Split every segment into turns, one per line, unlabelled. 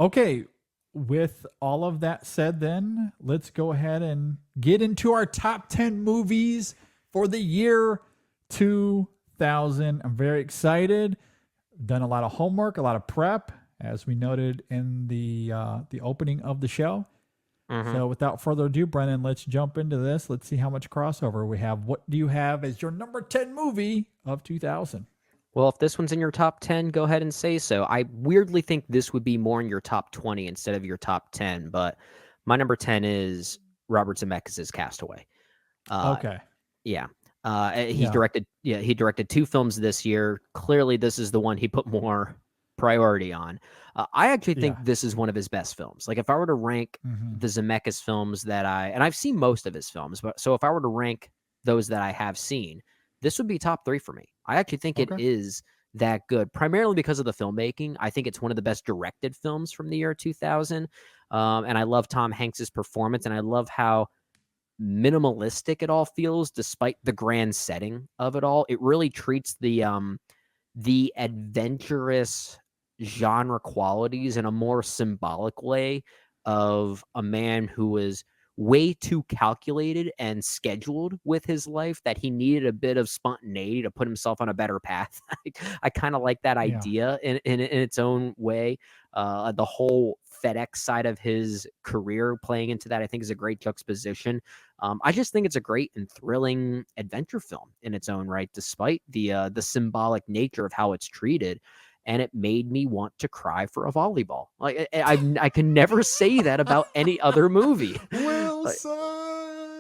Okay, with all of that said, then let's go ahead and get into our top 10 movies for the year 2000. I'm very excited. Done a lot of homework, a lot of prep, as we noted in the opening of the show.
Hmm.
So, without further ado, Brennan, let's jump into this. Let's see how much crossover we have. What do you have as your number 10 movie of 2000?
Well, if this one's in your top 10, go ahead and say so. I weirdly think this would be more in your top 20 instead of your top 10, but my number 10 is Robert Zemeckis' Castaway. Uh,
Okay.
yeah.
Yeah.
He directed two films this year. Clearly, this is the one he put more priority on. I actually think
Yeah.
this is one of his best films. Like, if I were to rank
Hmm.
the Zemeckis films and I've seen most of his films, but so if I were to rank those that I have seen, this would be top three for me. I actually think it
Okay.
is that good, primarily because of the filmmaking. I think it's one of the best directed films from the year 2000. And I love Tom Hanks's performance, and I love how minimalistic it all feels despite the grand setting of it all. It really treats the adventurous genre qualities in a more symbolic way of a man who was way too calculated and scheduled with his life that he needed a bit of spontaneity to put himself on a better path. I kind of like that
Yeah.
idea in its own way. The whole FedEx side of his career playing into that, I think, is a great juxtaposition. I just think it's a great and thrilling adventure film in its own right, despite the symbolic nature of how it's treated. And it made me want to cry for a volleyball. Like I can never say that about any other movie. Like,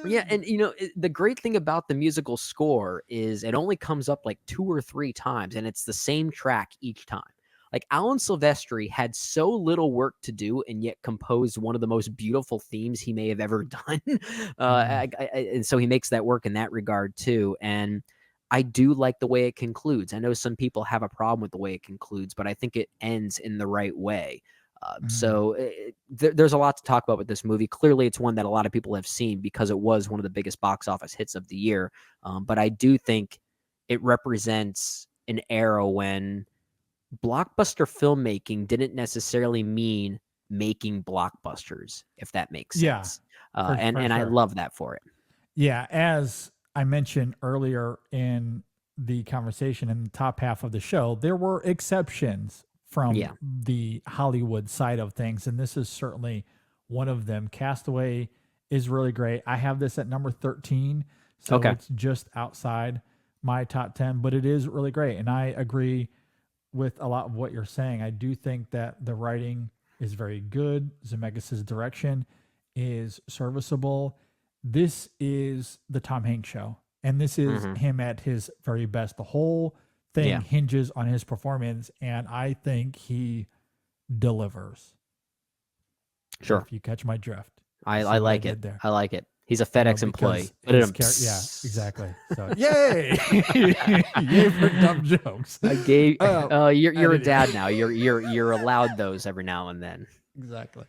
yeah,
Wilson.
and the great thing about the musical score is it only comes up like two or three times, and it's the same track each time. Like Alan Silvestri had so little work to do, and yet composed one of the most beautiful themes he may have ever done.
Mm.
And so he makes that work in that regard too. And I do like the way it concludes. I know some people have a problem with the way it concludes, but I think it ends in the right way.
Mm.
There's a lot to talk about with this movie. Clearly, it's one that a lot of people have seen because it was one of the biggest box office hits of the year. But I do think it represents an era when blockbuster filmmaking didn't necessarily mean making blockbusters, if that makes
Yeah,
sense.
for
And I
sure.
love that for it.
Yeah, as I mentioned earlier in the conversation in the top half of the show, there were exceptions from
Yeah.
the Hollywood side of things, and this is certainly one of them. Castaway is really great. I have this at number 13, so
Okay.
it's just outside my top 10, but it is really great. And I agree with a lot of what you're saying. I do think that the writing is very good. Zemeckis' direction is serviceable. This is the Tom Hanks show, and this is
Hmm.
him at his very best. The whole thing
Yeah.
hinges on his performance, and I think he delivers.
Sure.
If you catch my drift, you
I
see what I
like it.
did there.
I like it. He's a
You know,
FedEx
because
employee. But
his character, yeah, exactly. So, yay, yay for dumb jokes.
I gave.
Uh,
You're a
Editing.
dad now. You're allowed those every now and then.
Exactly.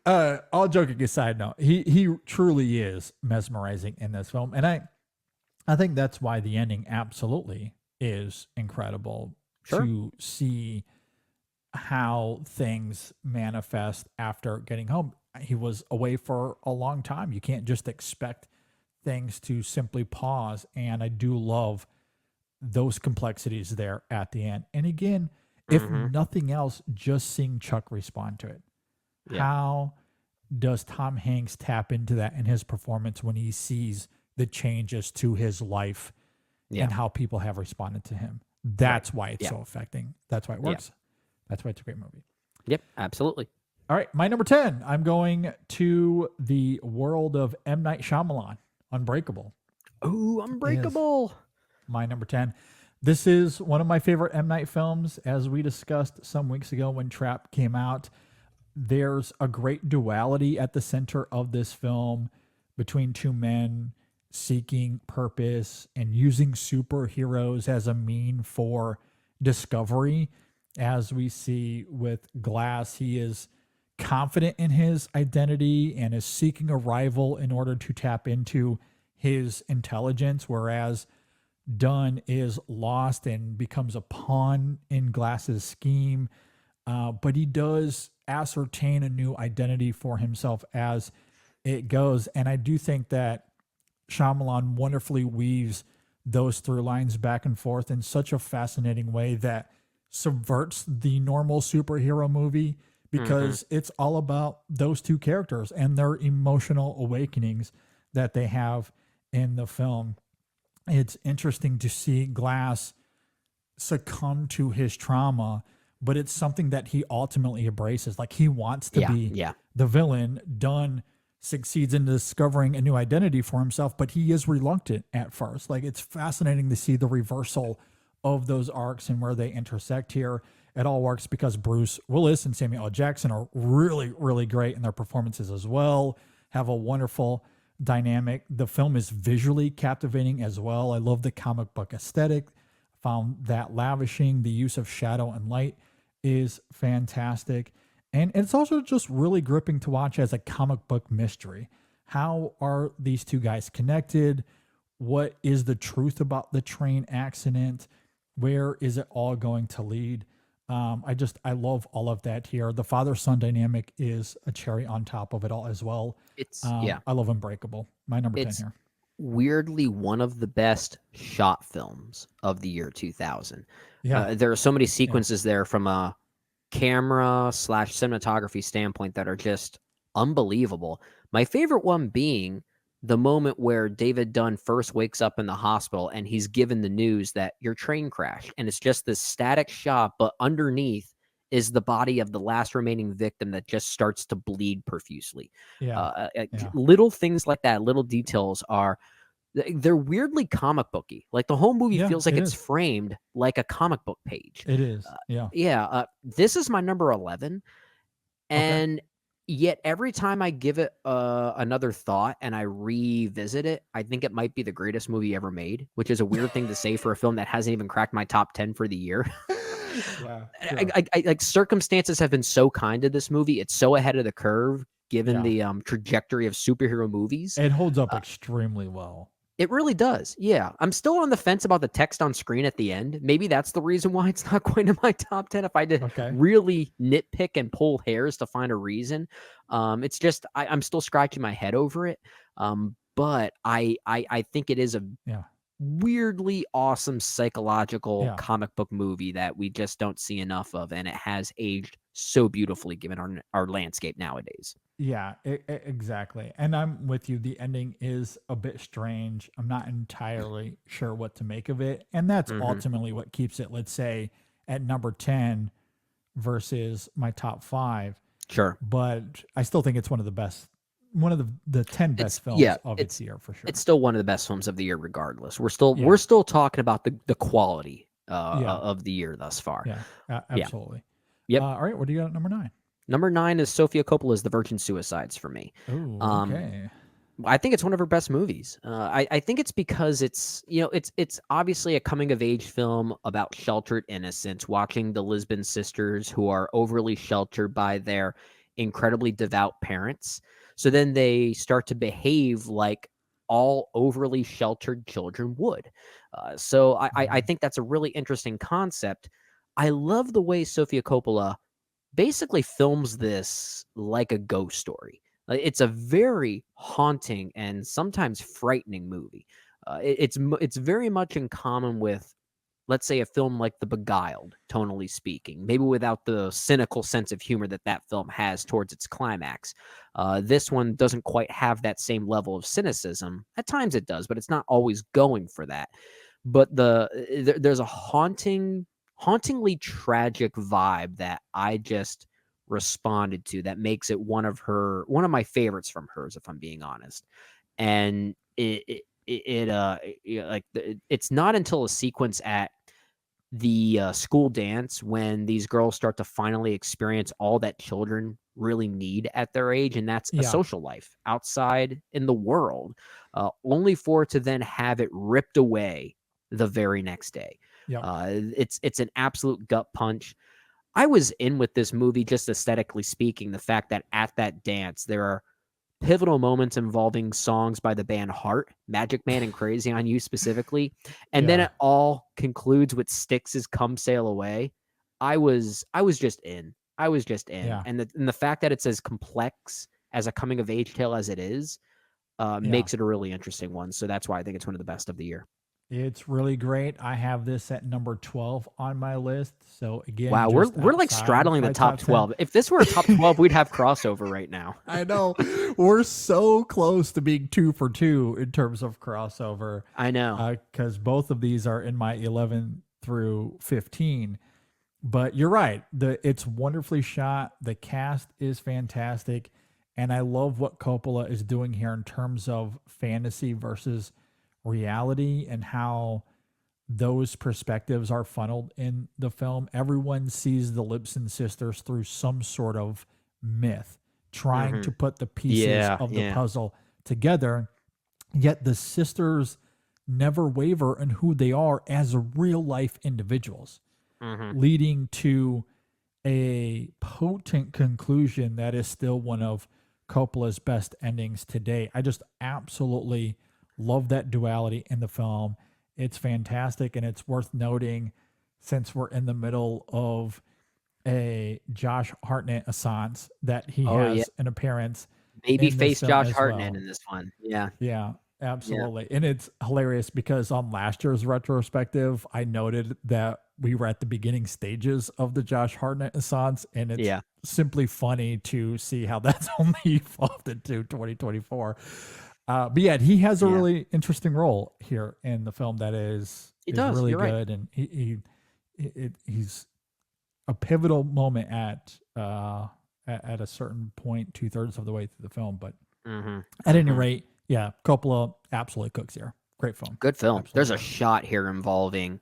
All joking aside, no, he truly is mesmerizing in this film, and I think that's why the ending absolutely is incredible
Sure.
to see how things manifest after getting home. He was away for a long time. You can't just expect things to simply pause, and I do love those complexities there at the end. And again, if
Hmm.
nothing else, just seeing Chuck respond to it.
Yeah.
How does Tom Hanks tap into that in his performance when he sees the changes to his life
Yeah.
and how people have responded to him?
Right.
That's why it's
Yeah.
so affecting. That's why it
Yeah.
works. That's why it's a great movie.
Yep. Absolutely.
All right, my number 10. I'm going to the world of M. Night Shyamalan. Unbreakable
Oh,
is
Unbreakable.
my number 10. This is one of my favorite M. Night films, as we discussed some weeks ago when Trap came out. There's a great duality at the center of this film between two men seeking purpose and using superheroes as a mean for discovery. As we see with Glass, he is confident in his identity and is seeking a rival in order to tap into his intelligence, whereas Dunn is lost and becomes a pawn in Glass's scheme. but he does ascertain a new identity for himself as it goes. And I do think that Shyamalan wonderfully weaves those through lines back and forth in such a fascinating way that subverts the normal superhero movie,
Hmm.
because it's all about those two characters and their emotional awakenings that they have in the film. It's interesting to see Glass succumb to his trauma, but it's something that he ultimately embraces. Like, he wants to
Yeah,
be
yeah.
the villain. Dunn succeeds in discovering a new identity for himself, but he is reluctant at first. Like, it's fascinating to see the reversal of those arcs and where they intersect here. It all works because Bruce Willis and Samuel L. Jackson are really, really great in their performances as well, have a wonderful dynamic. The film is visually captivating as well. I love the comic book aesthetic. Found that lavishing the use of shadow and light is fantastic. And it's also just really gripping to watch as a comic book mystery. How are these two guys connected? What is the truth about the train accident? Where is it all going to lead? I love all of that here. The father son dynamic is a cherry on top of it all as well.
Yeah,
I love Unbreakable. My number 10
it's
here.
weirdly one of the best shot films of the year 2000.
Yeah.
There are so many
Yeah.
sequences there from a camera slash cinematography standpoint that are just unbelievable. My favorite one being the moment where David Dunn first wakes up in the hospital and he's given the news that your train crashed. And it's just this static shot, but underneath is the body of the last remaining victim that just starts to bleed profusely.
Yeah. Yeah.
Little things like that, little details are they're weirdly comic booky. Like the whole movie
Yeah,
feels like
it
it's
is.
framed like a comic book page.
It is.
Uh,
Yeah.
yeah, this is my number 11,
Okay.
and yet every time I give it another thought and I revisit it, I think it might be the greatest movie ever made, which is a weird thing to say for a film that hasn't even cracked my top 10 for the year.
Yeah, sure.
Like circumstances have been so kind to this movie; it's so ahead of the curve given
Yeah.
the trajectory of superhero movies.
It holds up
Uh,
extremely well.
it really does. Yeah. I'm still on the fence about the text on screen at the end. Maybe that's the reason why it's not quite in my top 10 if I did
Okay.
really nitpick and pull hairs to find a reason. It's just I'm still scratching my head over it. But I think it is a
Yeah.
weirdly awesome psychological
Yeah.
comic book movie that we just don't see enough of, and it has aged so beautifully given our landscape nowadays.
Yeah, exactly. And I'm with you. The ending is a bit strange. I'm not entirely sure what to make of it. And that's
Hmm.
ultimately what keeps it, let's say, at number 10 versus my top five.
Sure.
But I still think it's one of the best, one of the 10
It's
best films
yeah,
of its year for
it's
sure.
still one of the best films of the year regardless. We're
Yeah.
still talking about the quality
Yeah.
of the year thus far.
Yeah.
Yeah.
Absolutely.
Yep.
All right. What do you got at number 9?
Number 9 is Sofia Coppola's The Virgin Suicides for me.
Oh,
Um,
okay.
I think it's one of her best movies. I think it's because it's obviously a coming of age film about sheltered innocence, watching the Lisbon sisters who are overly sheltered by their incredibly devout parents. So then they start to behave like all overly sheltered children would. So I
Mhm.
think that's a really interesting concept. I love the way Sofia Coppola basically films this like a ghost story. It's a very haunting and sometimes frightening movie. It's very much in common with, let's say, a film like The Beguiled, tonally speaking, maybe without the cynical sense of humor that that film has towards its climax. This one doesn't quite have that same level of cynicism. At times it does, but it's not always going for that. But there's a hauntingly tragic vibe that I just responded to that makes it one of my favorites from hers, if I'm being honest. And it's not until a sequence at the school dance when these girls start to finally experience all that children really need at their age, and that's a
Yeah.
social life outside in the world, only for it to then have it ripped away the very next day.
Yep.
It's an absolute gut punch. I was in with this movie just aesthetically speaking. The fact that at that dance there are pivotal moments involving songs by the band Heart, Magic Man and Crazy on You specifically, and then
Yeah.
it all concludes with Styx's Come Sail Away. I was just in. I was just in.
Yeah.
And the fact that it's as complex as a coming of age tale as it is,
Yeah.
makes it a really interesting one. So that's why I think it's one of the best of the year.
It's really great. I have this at number 12 on my list. So again,
Wow,
just
we're like
outside
straddling the
my
top
top 10.
12. If this were a top 12, we'd have crossover right now.
I know we're so close to being 2 for 2 in terms of crossover,
I know.
because both of these are in my 11 through 15. But you're right. It's wonderfully shot. The cast is fantastic, and I love what Coppola is doing here in terms of fantasy versus reality and how those perspectives are funneled in the film. Everyone sees the Lipson sisters through some sort of myth, trying
Hmm.
to put the pieces
Yeah,
of the
yeah.
puzzle together. Yet the sisters never waver in who they are as real life individuals,
Hmm.
leading to a potent conclusion that is still one of Coppola's best endings today. I just absolutely love that duality in the film. It's fantastic, and it's worth noting, since we're in the middle of a Josh Hartnett assance, that he
Oh yeah,
has an appearance
baby
in this
face
film
Josh
as
Hartnett
well.
in this one. Yeah,
Yeah,
yeah,
absolutely. And it's hilarious because on last year's retrospective, I noted that we were at the beginning stages of the Josh Hartnett assance, and it's
yeah.
simply funny to see how that's only evolved into 2024. But yeah, he has a
Yeah.
really interesting role here in the film that
He
is
does.
really
You're right.
good, and he's a pivotal moment at a certain point, 2/3 of the way through the film. But
Hmm.
at any
Hmm.
rate, yeah, Coppola absolutely cooks here. Great film.
Good film. There's
Absolutely
a
love it.
shot here involving,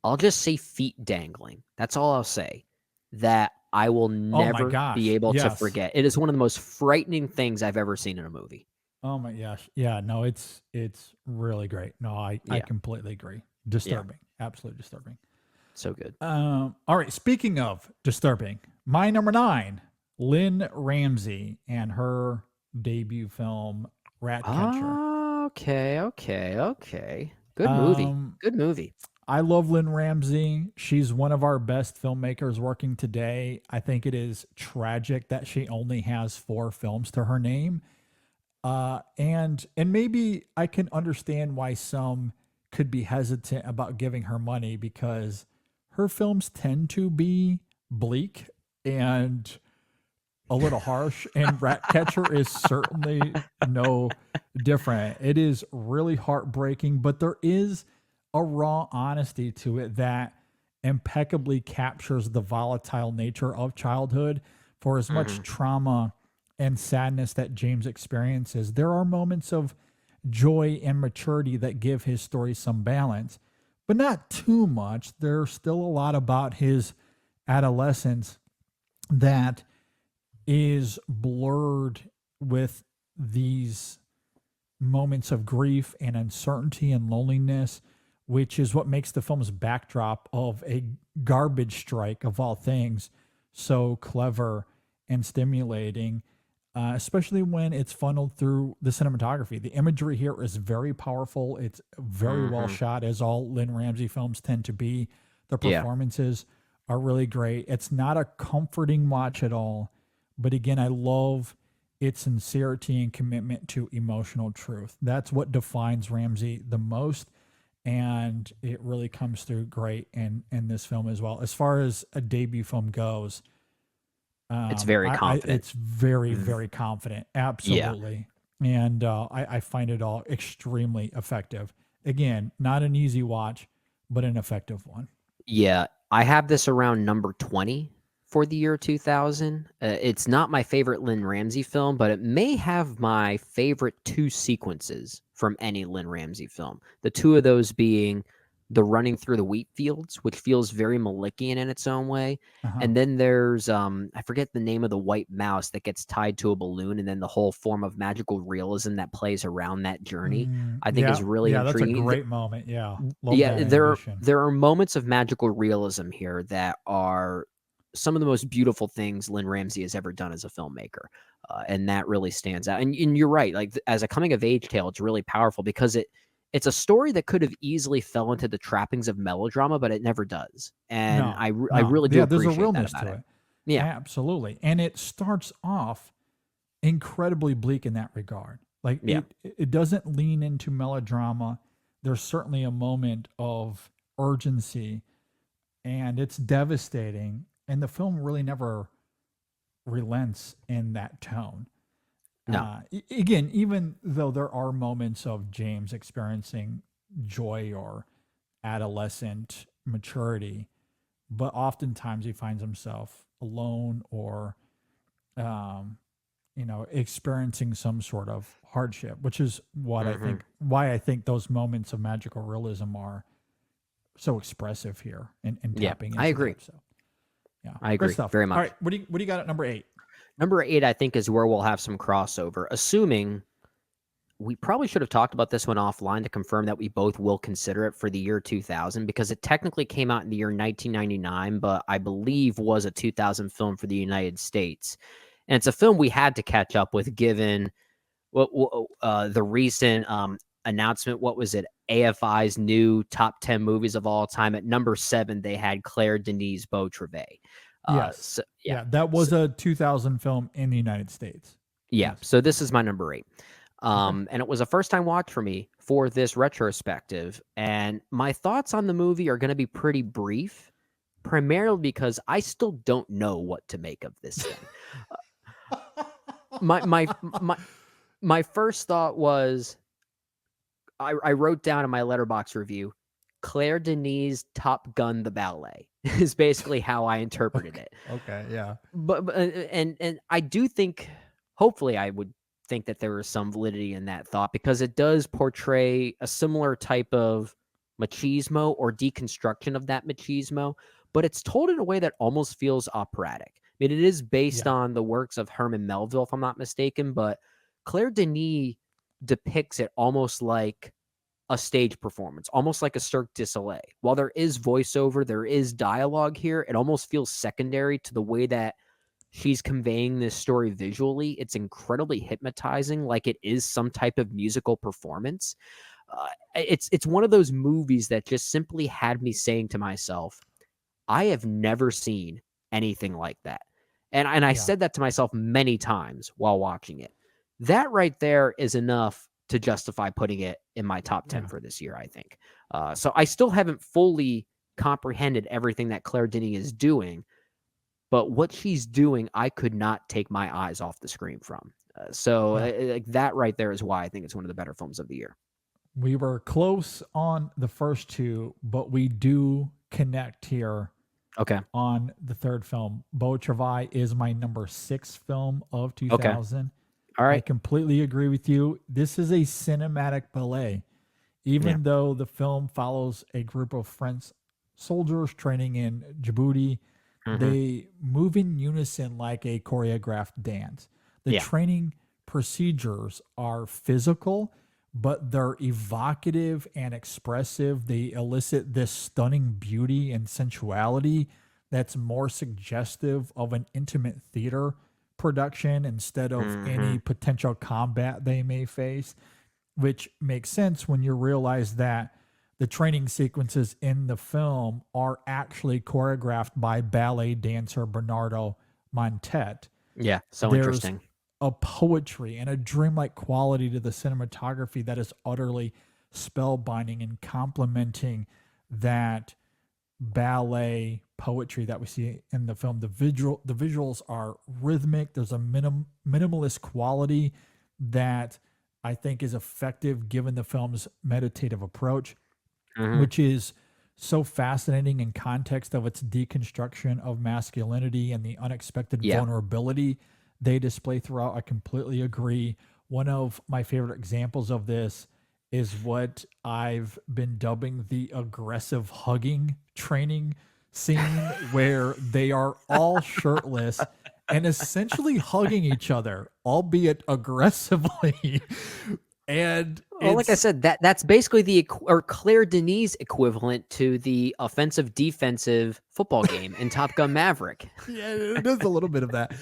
I'll just say feet dangling. That's all I'll say. That I will
Oh my
never be
gosh.
able to
Yes.
forget. It is one of the most frightening things I've ever seen in a movie.
Oh my gosh. Yeah, no, it's really great. No, I
Yeah.
completely agree.
Yeah.
Disturbing. Absolutely disturbing.
So good.
All right, speaking of disturbing, my number 9, Lynn Ramsey and her debut film Ratcatcher.
Okay. Okay. Okay. Good movie.
Um
Good movie.
I love Lynn Ramsey. She's one of our best filmmakers working today. I think it is tragic that she only has 4 films to her name. And maybe I can understand why some could be hesitant about giving her money, because her films tend to be bleak and a little harsh, and Ratcatcher is certainly no different. It is really heartbreaking, but there is a raw honesty to it that impeccably captures the volatile nature of childhood. For as much
Hmm.
trauma and sadness that James experiences, there are moments of joy and maturity that give his story some balance, but not too much. There's still a lot about his adolescence that is blurred with these moments of grief and uncertainty and loneliness, which is what makes the film's backdrop of a garbage strike of all things so clever and stimulating, especially when it's funneled through the cinematography. The imagery here is very powerful. It's very well
Hmm.
shot, as all Lynn Ramsey films tend to be. The
Yeah.
performances are really great. It's not a comforting watch at all, but again, I love its sincerity and commitment to emotional truth. That's what defines Ramsey the most, and it really comes through great in this film as well. As far as a debut film goes,
It's very
I
confident.
it's very
V-
very confident,
Yeah.
absolutely, and I find it all extremely effective. Again, not an easy watch, but an effective one.
Yeah, I have this around number 20 for the year 2000. It's not my favorite Lynn Ramsey film, but it may have my favorite 2 sequences from any Lynn Ramsey film. The 2 of those being the running through the wheat fields, which feels very Malikian in its own way.
Uh huh.
And then there's I forget the name of the white mouse that gets tied to a balloon, and then the whole form of magical realism that plays around that journey, I think is
Yeah,
really
yeah, that's a
intriguing.
great moment. Yeah, love
Yeah,
that
there
animation.
there are moments of magical realism here that are some of the most beautiful things Lynn Ramsey has ever done as a filmmaker, and that really stands out. And you're right, like as a coming of age tale, it's really powerful because it's a story that could have easily fell into the trappings of melodrama, but it never does. And
No,
I
no.
really do
Yeah, there's a
appreciate that
realness
about
to
it.
it.
Yeah.
Absolutely. And it starts off incredibly bleak in that regard. Like
Yeah.
it doesn't lean into melodrama. There's certainly a moment of urgency and it's devastating. And the film really never relents in that tone.
No.
Again, even though there are moments of James experiencing joy or adolescent maturity, but oftentimes he finds himself alone or, um, experiencing some sort of hardship, which is
Hmm.
why I think those moments of magical realism are so expressive here and
Yeah.
tapping
I
into
agree.
that. So, yeah,
I
great
agree
stuff.
very
All
much.
right, what do you got at number 8?
Number 8, I think, is where we'll have some crossover, assuming we probably should have talked about this one offline to confirm that we both will consider it for the year 2000 because it technically came out in the year 1999, but I believe was a 2000 film for the United States. And it's a film we had to catch up with given the recent announcement. What was it? AFI's new top 10 movies of all time. At number 7, they had Claire Denis Beautrevet.
Yes.
So yeah.
Yeah, that was a 2000 film in the United States.
Yeah.
Yes.
So this is my number 8.
Okay.
And it was a first time watch for me for this retrospective. And my thoughts on the movie are going to be pretty brief, primarily because I still don't know what to make of this thing. my, my, my, my first thought was I wrote down in my letterbox review, Claire Denis' Top Gun the Ballet is basically how I interpreted
Okay.
it.
Okay. Yeah.
But and I do think, hopefully, I would think that there is some validity in that thought because it does portray a similar type of machismo or deconstruction of that machismo, but it's told in a way that almost feels operatic. I mean, it is based
Yeah.
on the works of Herman Melville, if I'm not mistaken, but Claire Denis depicts it almost like a stage performance, almost like a Cirque du Soleil. While there is voiceover, there is dialogue here, it almost feels secondary to the way that she's conveying this story visually. It's incredibly hypnotizing, like it is some type of musical performance. It's one of those movies that just simply had me saying to myself, I have never seen anything like that. And I
Yeah.
said that to myself many times while watching it. That right there is enough to justify putting it in my top 10
Yeah.
for this year, I think. So I still haven't fully comprehended everything that Claire Denis is doing, but what she's doing, I could not take my eyes off the screen from.
Yeah.
Like that right there is why I think it's one of the better films of the year.
We were close on the first two, but we do connect here
Okay.
on the third film. Beau Travail is my number 6 film of
Okay.
2000.
All
I
right.
completely agree with you. This is a cinematic ballet.
Yeah.
Even though the film follows a group of French soldiers training in Djibouti,
Hmm.
they move in unison like a choreographed dance. The
Yeah.
training procedures are physical, but they're evocative and expressive. They elicit this stunning beauty and sensuality that's more suggestive of an intimate theater production instead of any
Hmm.
potential combat they may face, which makes sense when you realize that the training sequences in the film are actually choreographed by ballet dancer Bernardo Montet.
Yeah. So
There's
interesting.
a poetry and a dreamlike quality to the cinematography that is utterly spellbinding and complementing that ballet poetry that we see in the film. The visuals are rhythmic. There's a minimalist quality that I think is effective given the film's meditative approach,
Hmm.
which is so fascinating in context of its deconstruction of masculinity and the unexpected
Yeah.
vulnerability they display throughout. I completely agree. One of my favorite examples of this is what I've been dubbing the aggressive hugging training scene, where they are all shirtless and essentially hugging each other, albeit aggressively. And
Well, like I
it's
said, that's basically or Claire Denis equivalent to the offensive defensive football game in Top Gun Maverick.
yeah, it is a little bit of that.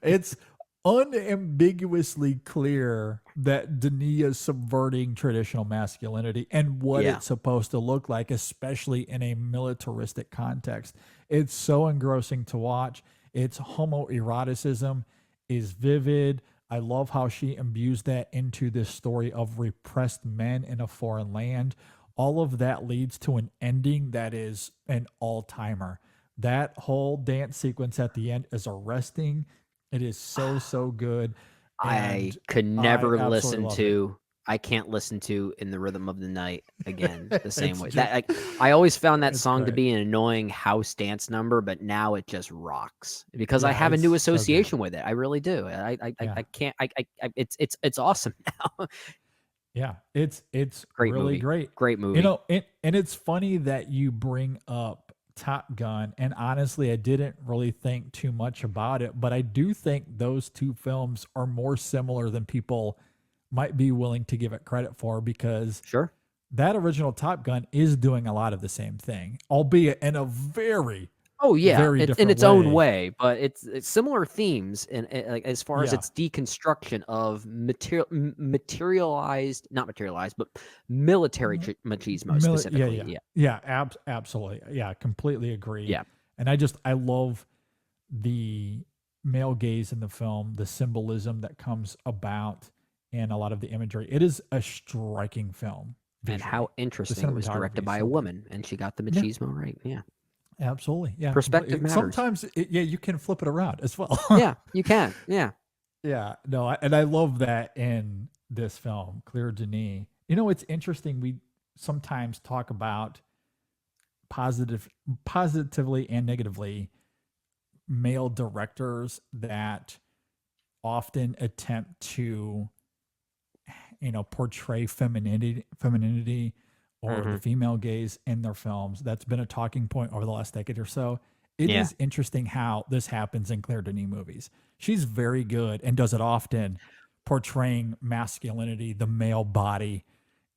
It's unambiguously clear that Denis is subverting traditional masculinity and what
Yeah.
it's supposed to look like, especially in a militaristic context. It's so engrossing to watch. Its homoeroticism is vivid. I love how she imbues that into this story of repressed men in a foreign land. All of that leads to an ending that is an all timer. That whole dance sequence at the end is arresting. It is so, so good.
I
And
could
I
never
absolutely
listen
love it.
to I can't listen to In the Rhythm of the Night again the same
It's
way.
just,
That I always found that
it's
song to
great.
be an annoying house dance number, but now it just rocks because I
Yeah,
have a
it's
new
so good.
association with it. I really do.
Yeah.
I can't it's awesome now.
Yeah, it's
Great
really
movie.
great.
Great movie.
And it's funny that you bring up Top Gun. And honestly, I didn't really think too much about it, but I do think those two films are more similar than people might be willing to give it credit for, because
Sure.
that original Top Gun is doing a lot of the same thing, albeit in a very,
Oh yeah,
very
it's in
different
its own
way.
way, but it's similar themes and like as far as
Yeah.
its deconstruction of materialized, not materialized, but military machismo
Yeah,
specifically.
yeah.
Yeah,
Yeah, absolutely. Yeah, completely agree.
yeah.
And I love the male gaze in the film, the symbolism that comes about in a lot of the imagery. It is a striking film
And how
visually. The
interesting it was directed
cinematography is
by a
so good.
woman, and she got the
Yeah,
machismo right. Yeah,
absolutely. Yeah,
perspective
completely.
matters.
Sometimes, yeah, you can flip it around as well.
Yeah, you can. Yeah.
Yeah, no, and I love that in this film, Claire Denis. It's interesting. We sometimes talk about positive, positively and negatively, male directors that often attempt to portray femininity or the
Hmm.
female gaze in their films. That's been a talking point over the last decade or so. It
Yeah.
is interesting how this happens in Claire Denis movies. She's very good and does it often, portraying masculinity, the male body,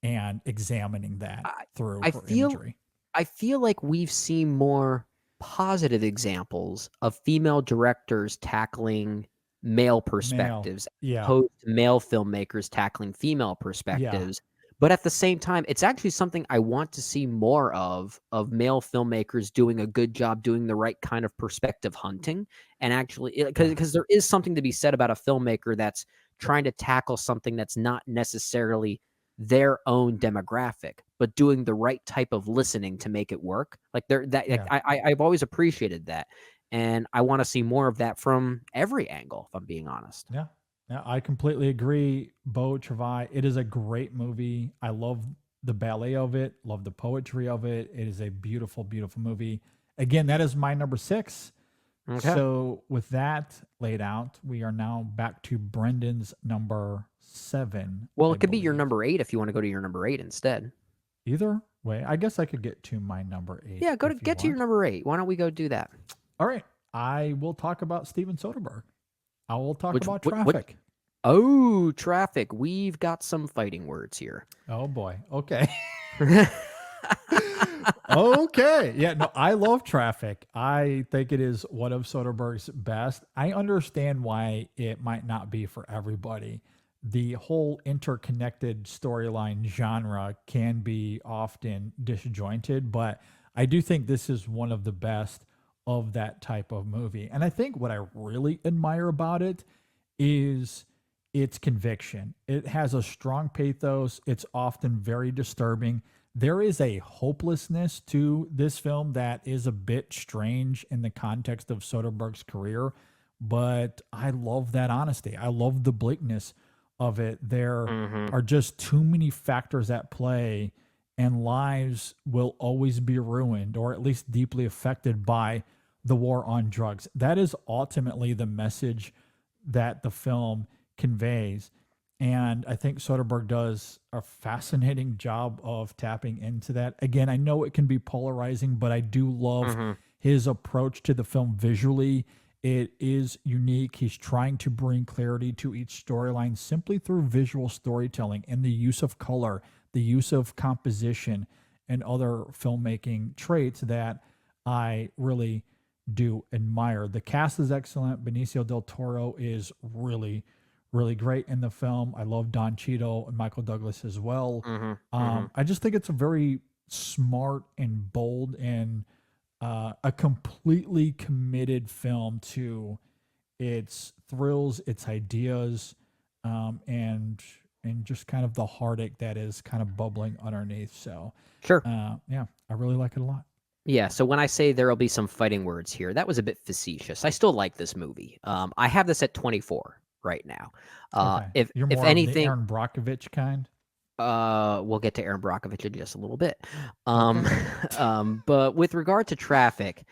and examining that
I
through
I
her
feel
imagery.
I feel like we've seen more positive examples of female directors tackling male
Male.
perspectives,
Yeah.
opposed to male filmmakers tackling female
Yeah.
perspectives. But at the same time, it's actually something I want to see more of male filmmakers doing a good job doing the right kind of perspective hunting. And actually,
Yeah.
because there is something to be said about a filmmaker that's trying to tackle something that's not necessarily their own demographic, but doing the right type of listening to make it work. Like there that like,
Yeah.
I've always appreciated that. And I want to see more of that from every angle, if I'm being honest.
Yeah. Yeah, I completely agree. Beau Travail, it is a great movie. I love the ballet of it, love the poetry of it. It is a beautiful, beautiful movie. Again, that is my number 6.
Okay.
So, with that laid out, we are now back to Brendan's number 7,
Well,
I
it could be your
believe.
number 8 if you want to go to your number 8 instead.
Either way, I guess I could get to my number 8
Yeah,
if you
get to your
want.
number 8. Why don't we go do that?
All right. I will talk about Steven Soderbergh. I will talk
Which
about
what
Traffic.
Oh, traffic. We've got some fighting words here.
Oh boy. Okay. Okay. Yeah, no, I love Traffic. I think it is one of Soderbergh's best. I understand why it might not be for everybody. The whole interconnected storyline genre can be often disjointed, but I do think this is one of the best of that type of movie. And I think what I really admire about it is its conviction. It has a strong pathos. It's often very disturbing. There is a hopelessness to this film that is a bit strange in the context of Soderbergh's career, but I love that honesty. I love the bleakness of it. There
Mhm.
are just too many factors at play, and lives will always be ruined or at least deeply affected by the war on drugs. That is ultimately the message that the film conveys. And I think Soderbergh does a fascinating job of tapping into that. Again, I know it can be polarizing, but I do love
Mhm.
his approach to the film visually. It is unique. He's trying to bring clarity to each storyline simply through visual storytelling and the use of color, the use of composition, and other filmmaking traits that I really do admire. The cast is excellent. Benicio del Toro is really, really great in the film. I love Don Cheadle and Michael Douglas as well.
Mhm. Mhm.
I just think it's a very smart and bold and a completely committed film to its thrills, its ideas, and just kind of the heartache that is kind of bubbling underneath. So,
Sure.
yeah, I really like it a lot.
Yeah, so when I say there'll be some fighting words here, that was a bit facetious. I still like this movie. I have this at 24 right now.
Okay, you're
If
more of the
anything,
Aaron Brockovich kind.
we'll get to Aaron Brockovich in just a little bit. Um,
Okay.
but with regard to Traffic,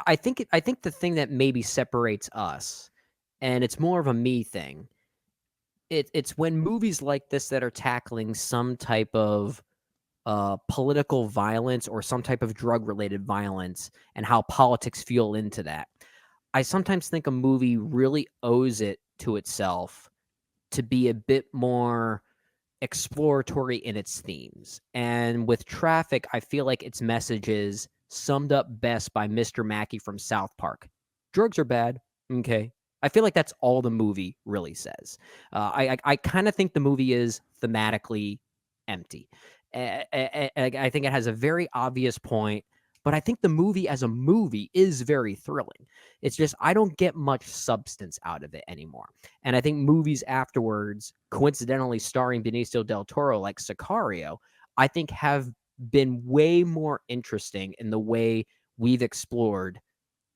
I think the thing that maybe separates us, and it's more of a me thing. It's when movies like this that are tackling some type of political violence or some type of drug related violence and how politics fuel into that. I sometimes think a movie really owes it to itself to be a bit more exploratory in its themes. And with Traffic, I feel like its message is summed up best by Mr. Mackey from South Park. Drugs are bad. Okay. I feel like that's all the movie really says. I kind of think the movie is thematically empty. I think it has a very obvious point, but I think the movie as a movie is very thrilling. It's just I don't get much substance out of it anymore. And I think movies afterwards, coincidentally starring Benicio del Toro like Sicario, I think have been way more interesting in the way we've explored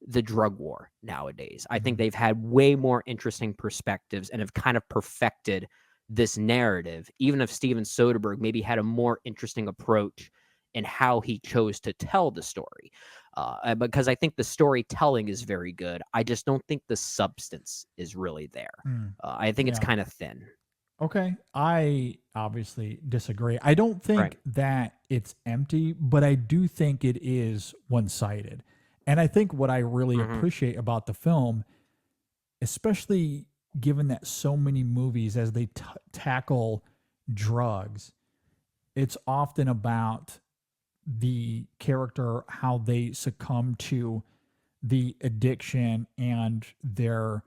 the drug war nowadays. I think
Mhm.
they've had way more interesting perspectives and have kind of perfected this narrative, even if Steven Soderbergh maybe had a more interesting approach in how he chose to tell the story. Because I think the storytelling is very good. I just don't think the substance is really there.
Mm,
I think it's
yeah.
kind of thin.
Okay. I obviously disagree. I don't
Right.
think that it's empty, but I do think it is one sided. And I think what I really
Hmm.
appreciate about the film, especially given that so many movies, as they tackle drugs, it's often about the character, how they succumb to the addiction and their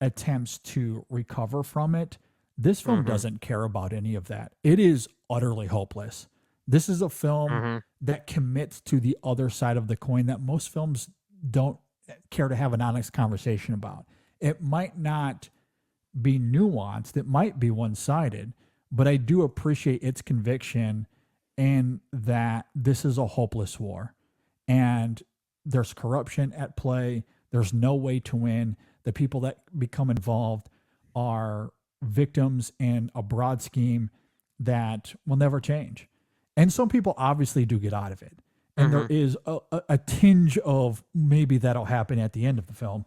attempts to recover from it. This film
Hmm.
doesn't care about any of that. It is utterly hopeless. This is a film
Hmm.
that commits to the other side of the coin that most films don't care to have an honest conversation about. It might not be nuanced, it might be one sided, but I do appreciate its conviction and that this is a hopeless war. And there's corruption at play. There's no way to win. The people that become involved are victims in a broad scheme that will never change. And some people obviously do get out of it. And there
Hmm.
is a tinge of maybe that'll happen at the end of the film.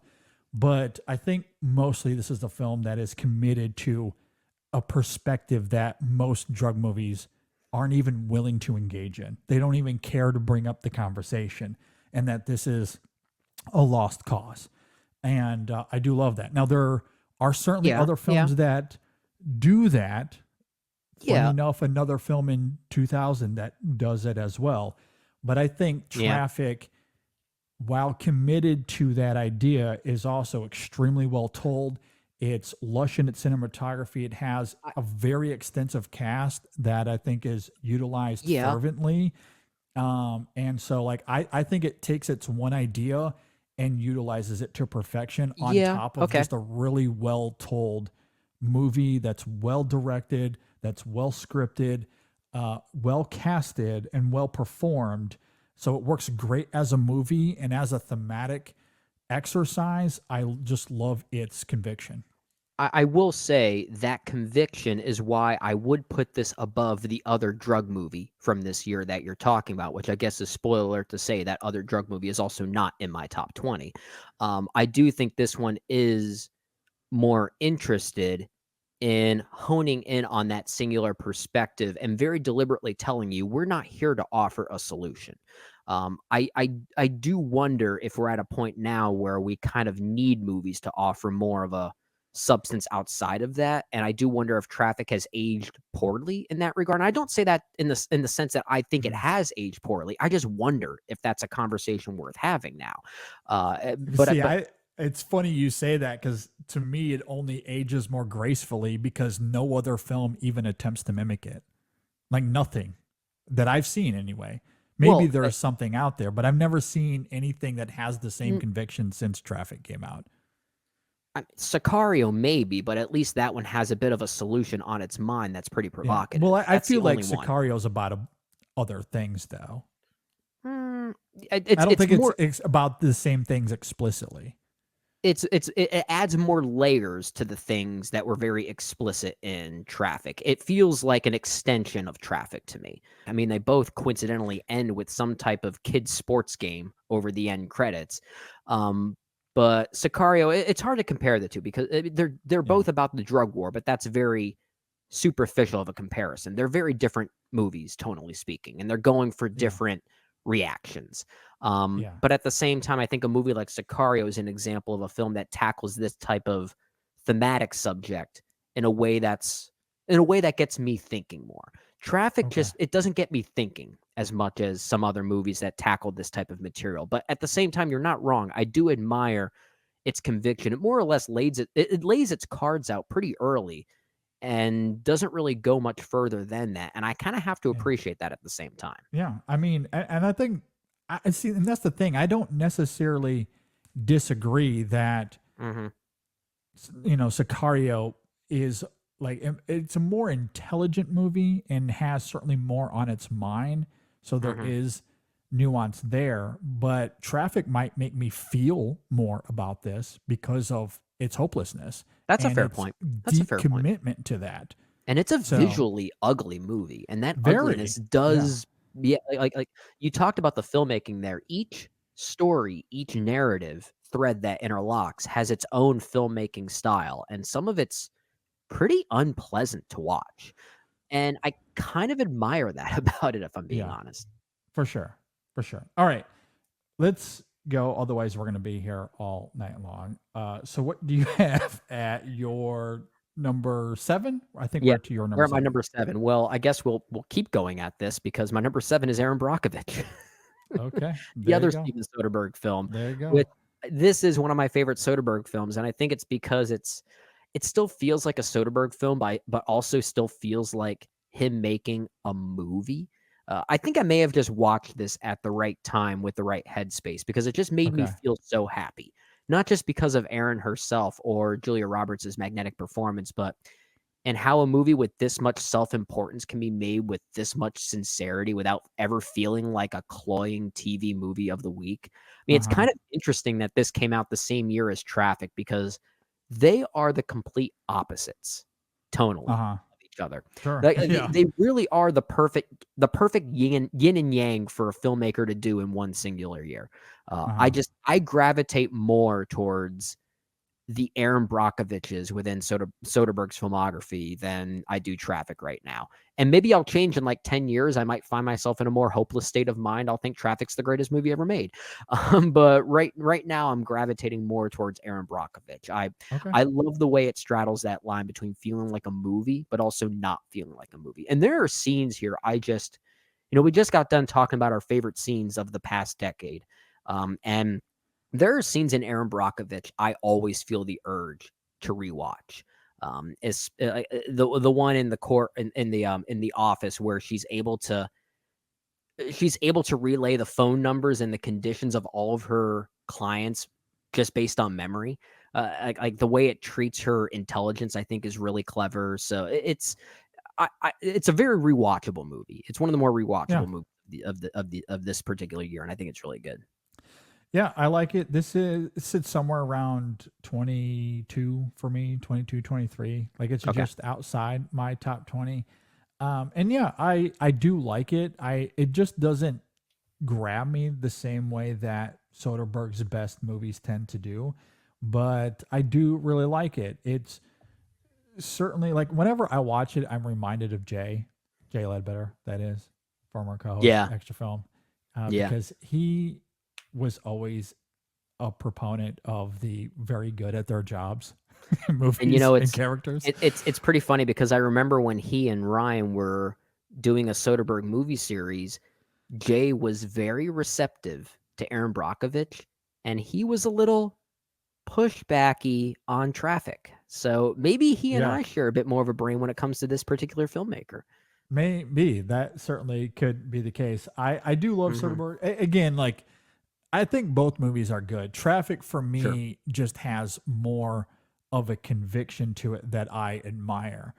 But I think mostly this is a film that is committed to a perspective that most drug movies aren't even willing to engage in. They don't even care to bring up the conversation, and that this is a lost cause. And I do love that. Now, there are certainly
Yeah.
other
Yeah.
films that do that. Funny
Yeah.
enough, another film in 2000 that does it as well. But I think
Yeah.
Traffic, while committed to that idea, is also extremely well told. It's lush in its cinematography. It has
I,
a very extensive cast that I think is utilized
yeah.
fervently. And so like I think it takes its one idea and utilizes it to perfection on
Yeah.
top of
Okay.
just a really well told movie that's well directed, that's well scripted, well casted, and well performed. So it works great as a movie and as a thematic exercise. I just love its conviction.
I will say that conviction is why I would put this above the other drug movie from this year that you're talking about, which I guess is spoiler alert to say that other drug movie is also not in my top 20. I do think this one is more interested in honing in on that singular perspective and very deliberately telling you we're not here to offer a solution. I do wonder if we're at a point now where we kind of need movies to offer more of a substance outside of that, and I do wonder if Traffic has aged poorly in that regard. And I don't say that in the sense that I think it
Mhm.
has aged poorly. I just wonder if that's a conversation worth having now.
See,
But
it's funny you say that because to me it only ages more gracefully because no other film even attempts to mimic it. Like nothing that I've seen anyway. Maybe
well,
there's something out there, but I've never seen anything that has the same
mm,
conviction since Traffic came out.
Sicario maybe, but at least that one has a bit of a solution on its mind that's pretty
Yeah. Well,
provocative.
I
That's the
feel like
only one.
Sicario's about other things though.
Mm,
I don't
it's
think
more
it's about the same things explicitly.
it adds more layers to the things that were very explicit in Traffic. It feels like an extension of Traffic to me. I mean, they both coincidentally end with some type of kids sports game over the end credits. Um, but Sicario, it's hard to compare the two because they're
Yeah.
both about the drug war, but that's very superficial of a comparison. They're very different movies, tonally speaking, and they're going for
Yeah.
different reactions.
Yeah.
But at the same time, I think a movie like Sicario is an example of a film that tackles this type of thematic subject in a way that gets me thinking more. Traffic
Okay.
just it doesn't get me thinking as much as some other movies that tackled this type of material. But at the same time, you're not wrong. I do admire its conviction. It more or less it lays its cards out pretty early and doesn't really go much further than that. And I kind of have to
Yeah.
appreciate that at the same time.
Yeah. I mean, and I think I see, and that's the thing. I don't necessarily disagree that
Hmm.
Sicario is like it's a more intelligent movie and has certainly more on its mind. So there
Hmm.
is nuance there, but Traffic might make me feel more about this because of its hopelessness
That's a
and
fair
its
point. That's a
deep
fair point.
commitment to that.
And it's a
So
visually ugly movie, and that ugliness
very, yeah,
does yeah, like you talked about the filmmaking there. Each story, each narrative thread that interlocks has its own filmmaking style, and some of it's pretty unpleasant to watch. And I kind of admire that about it, if I'm being
yeah,
honest.
for sure, for sure. All right, let's go. Otherwise, we're going to be here all night long. So, what do you have at your number 7? I think
Yeah,
we're to your
we're
number
at my
7.
number 7. Well, I guess we'll keep going at this because my number 7 is Aaron Brockovich.
Okay,
The
there you
other
go.
Steven Soderbergh film,
There you
which
go.
this is one of my favorite Soderbergh films, and I think it's because it still feels like a Soderbergh film, but also still feels like him making a movie. I think I may have just watched this at the right time with the right headspace because it just made me
Okay.
feel so happy. Not just because of Erin herself or Julia Roberts' magnetic performance, but and how a movie with this much self-importance can be made with this much sincerity without ever feeling like a cloying TV movie of the week. I mean,
Uh
it's
huh.
kind of interesting that this came out the same year as Traffic because they are the complete opposites
Uh
tonally
huh.
of each other.
Sure.
Like,
Yeah.
they really are the perfect yin and yang for a filmmaker to do in one singular year.
Uh huh.
I gravitate more towards the Aaron Brockoviches within Soderbergh's filmography than I do Traffic right now. And maybe I'll change in like 10 years. I might find myself in a more hopeless state of mind. I'll think Traffic's the greatest movie ever made. But right now I'm gravitating more towards Aaron Brockovich.
Okay.
I love the way it straddles that line between feeling like a movie, but also not feeling like a movie. And there are scenes here we just got done talking about our favorite scenes of the past decade. And there are scenes in Aaron Brockovich I always feel the urge to rewatch. Is the one in the court in the office where she's able to relay the phone numbers and the conditions of all of her clients just based on memory. Like the way it treats her intelligence, I think, is really clever. So it's a very rewatchable movie. It's one of the more
Yeah.
rewatchable movies of this particular year, and I think it's really good.
Yeah, I like it. It sits somewhere around 22 for me, 22, 23. Like it's
Okay.
just outside my top 20. And yeah, I do like it. It just doesn't grab me the same way that Soderbergh's best movies tend to do, but I do really like it. It's certainly like whenever I watch it, I'm reminded of Jay Ledbetter, that is, former co-host
Yeah.
Extra Film,
Yeah.
because he was always a proponent of the very good at their jobs.
And you
movies
know,
and characters.
it's pretty funny because I remember when he and Ryan were doing a Soderbergh movie series, Jay was very receptive to Aaron Brockovich, and he was a little pushbacky on Traffic. So maybe he and
Yeah,
I share a bit more of a brain when it comes to this particular filmmaker.
maybe that certainly could be the case. I do love
Hmm.
Soderbergh. Again, like I think both movies are good. Traffic for
Sure.
me just has more of a conviction to it that I admire.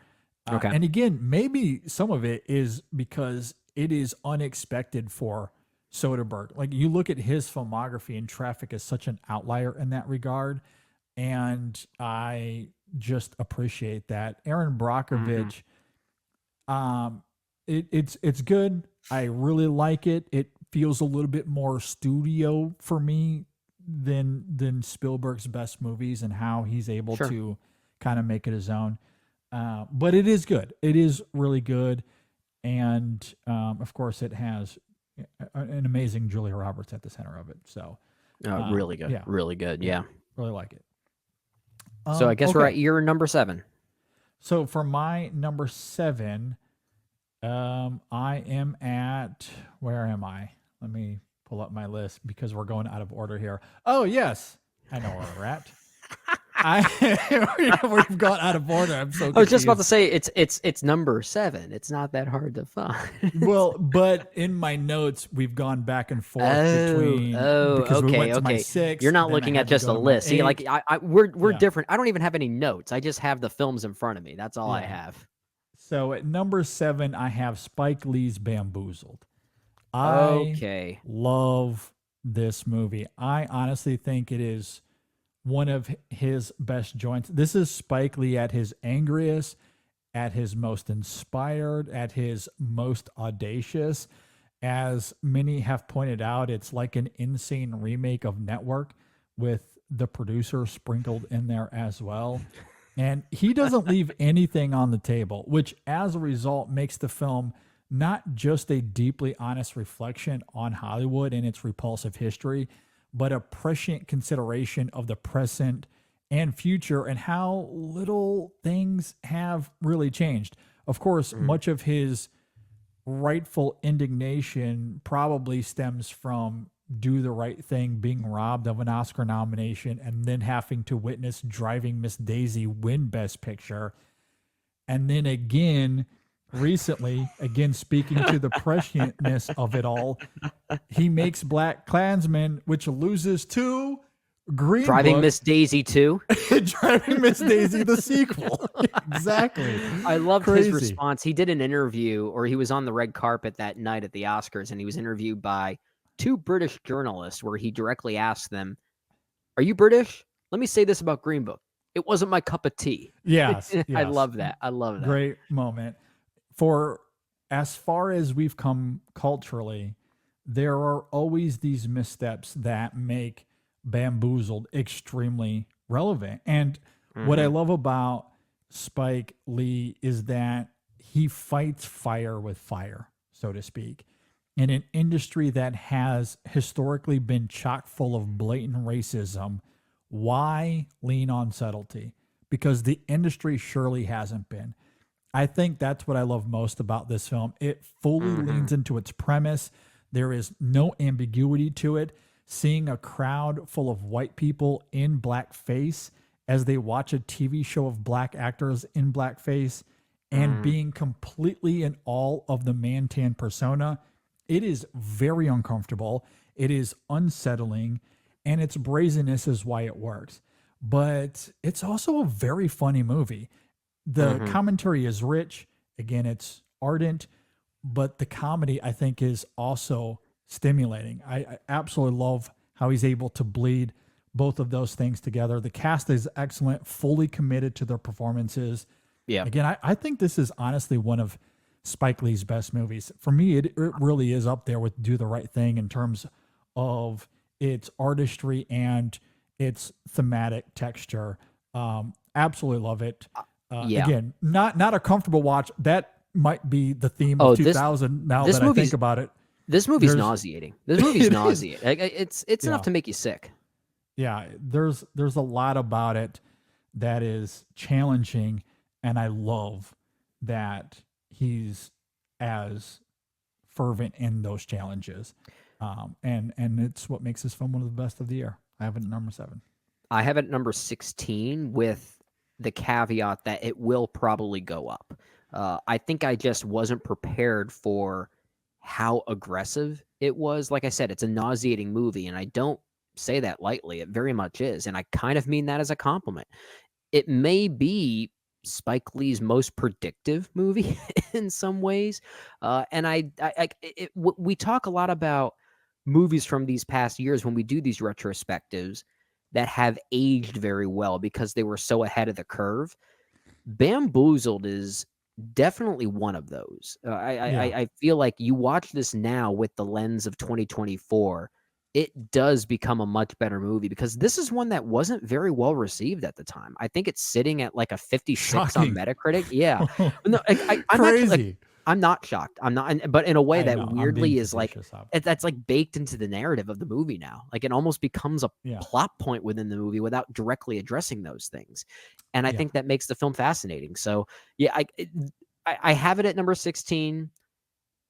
Okay.
And again, maybe some of it is because it is unexpected for Soderbergh. Like you look at his filmography, and Traffic is such an outlier in that regard. And I just appreciate that. Aaron
Hmm.
Brockovich, um, it's good. I really like it. It feels a little bit more studio for me than Spielberg's best movies, and how he's able
Sure.
to kind of make it his own. But it is good. It is really good, and of course, it has an amazing Julia Roberts at the center of it. So,
Really good.
yeah,
Really good.
yeah,
Yeah.
really like it.
So I guess we're
Okay,
at your number 7.
so for my number 7, I am at, where am I? Let me pull up my list because we're going out of order here. Oh yes, I know where we're at. We've gone out of order. I'm so
I was just about to
confused.
say it's number 7. It's not that hard to find.
Well, but in my notes, we've gone back and forth
Oh,
between,
oh,
because we
okay,
went to my
okay. You're
6,
not
then I
looking at
had to
just
go
a
to my
list. See, like
8.
we're
Yeah,
different. I don't even have any notes. I just have the films in front of me. That's all I
yeah.
have.
So at number 7, I have Spike Lee's Bamboozled. I
Okay.
love this movie. I honestly think it is one of his best joints. This is Spike Lee at his angriest, at his most inspired, at his most audacious. As many have pointed out, it's like an insane remake of Network with the producer sprinkled in there as well. And he doesn't leave anything on the table, which as a result makes the film not just a deeply honest reflection on Hollywood and its repulsive history, but a prescient consideration of the present and future and how little things have really changed. Of course,
Mhm.
much of his rightful indignation probably stems from Do the Right Thing being robbed of an Oscar nomination and then having to witness Driving Miss Daisy win Best Picture. And then again, recently, again, speaking to the prescientness of it all, he makes Black Klansman, which loses to Green
Driving
Book,
Miss Daisy too.
Driving Miss Daisy, the sequel. Exactly.
I loved his
Crazy.
response. He did an interview, or he was on the red carpet that night at the Oscars, and he was interviewed by 2 British journalists where he directly asked them, "Are you British? Let me say this about Green Book. It wasn't my cup of tea."
Yes,
I
yes.
love that. I love that.
Great moment. For as far as we've come culturally, there are always these missteps that make Bamboozled extremely relevant. And what I
Mhm.
love about Spike Lee is that he fights fire with fire, so to speak. In an industry that has historically been chock full of blatant racism, why lean on subtlety? Because the industry surely hasn't been. I think that's what I love most about this film. It fully leans
Mhm.
into its premise. There is no ambiguity to it. Seeing a crowd full of white people in blackface as they watch a TV show of black actors in blackface and
Mm.
being completely in awe of the Mantan persona, it is very uncomfortable. It is unsettling, and its brazenness is why it works. But it's also a very funny movie. The
Mhm.
commentary is rich. Again, it's ardent, but the comedy I think is also stimulating. I absolutely love how he's able to bleed both of those things together. The cast is excellent, fully committed to their performances.
Yeah.
Again, I think this is honestly one of Spike Lee's best movies. For me, it really is up there with Do the Right Thing in terms of its artistry and its thematic texture. Absolutely love it.
Yeah.
Again, not a comfortable watch. That might be the theme of
Oh, this
2000. Now
this
that I think
movie's
about it,
this movie's
there's
nauseating. This movie's
it is,
nauseating. Like, it's enough
yeah,
to make you sick.
yeah. There's a lot about it that is challenging, and I love that he's as fervent in those challenges. And it's what makes this film one of the best of the year. I have it at number 7.
I have it at number 16 with the caveat that it will probably go up. I think I just wasn't prepared for how aggressive it was. Like I said, it's a nauseating movie, and I don't say that lightly. It very much is. And I kind of mean that as a compliment. It may be Spike Lee's most predictive movie in some ways. And we talk a lot about movies from these past years when we do these retrospectives that have aged very well because they were so ahead of the curve. Bamboozled is definitely one of those. I feel like you watch this now with the lens of 2024, it does become a much better movie because this is one that wasn't very well received at the time. I think it's sitting at like a 56 on Metacritic. Yeah. No, I'm actually like, I'm not shocked. I'm not, but in a way that weirdly is like, that's like baked into the narrative of the movie now. Like it almost becomes a plot point within the movie without directly addressing those things. And I think that makes the film fascinating. So yeah, I have it at number 16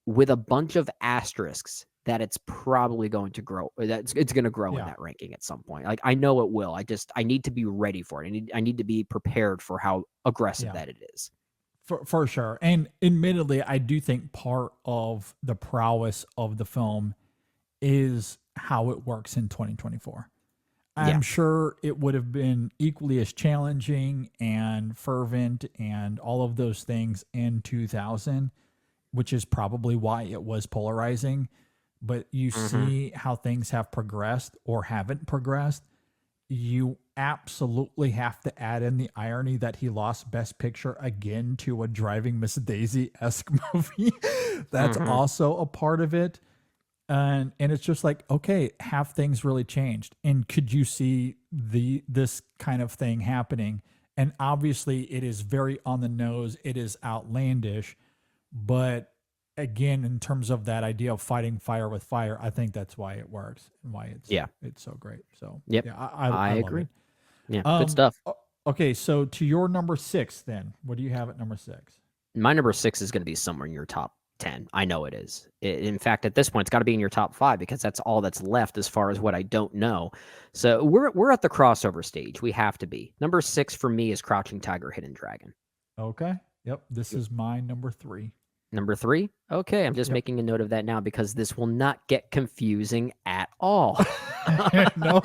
with a bunch of asterisks that it's probably going to grow. It's going to grow in that ranking at some point. Like I know it will. I need to be ready for it. I need to be prepared for how aggressive that it is.
For sure. And admittedly, I do think part of the prowess of the film is how it works in 2024. I'm sure it would have been equally as challenging and fervent and all of those things in 2000, which is probably why it was polarizing. But you see how things have progressed or haven't progressed. You absolutely have to add in the irony that he lost Best Picture again to a Driving Miss Daisy-esque movie. That's also a part of it. And it's just like, okay, have things really changed? And could you see this kind of thing happening? And obviously it is very on the nose. It is outlandish. But again, in terms of that idea of fighting fire with fire, I think that's why it works and why it's so great. So I
agree.
It.
Yeah, good stuff.
Okay, so to your number 6, then what do you have at number 6?
My number 6 is going to be somewhere in your top 10. I know it is. In fact, at this point, it's got to be in your top 5 because that's all that's left as far as what I don't know. So we're at the crossover stage. We have to be. Number 6 for me is Crouching Tiger, Hidden Dragon.
Okay. Yep. This is my number 3.
Number 3? Okay, I'm just making a note of that now because this will not get confusing at all.
No.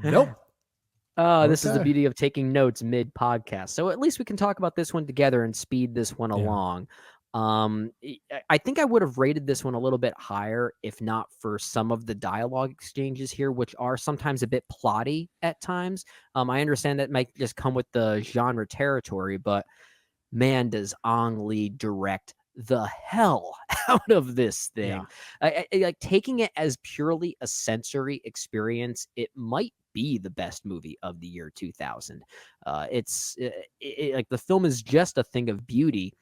Nope.
This is the beauty of taking notes mid-podcast. So at least we can talk about this one together and speed this one along. I think I would have rated this one a little bit higher if not for some of the dialogue exchanges here, which are sometimes a bit plotty at times. I understand that might just come with the genre territory, but man, does Ang Lee direct the hell out of this thing. Like taking it as purely a sensory experience, it might be the best movie of the year 2000. It's like the film is just a thing of beauty.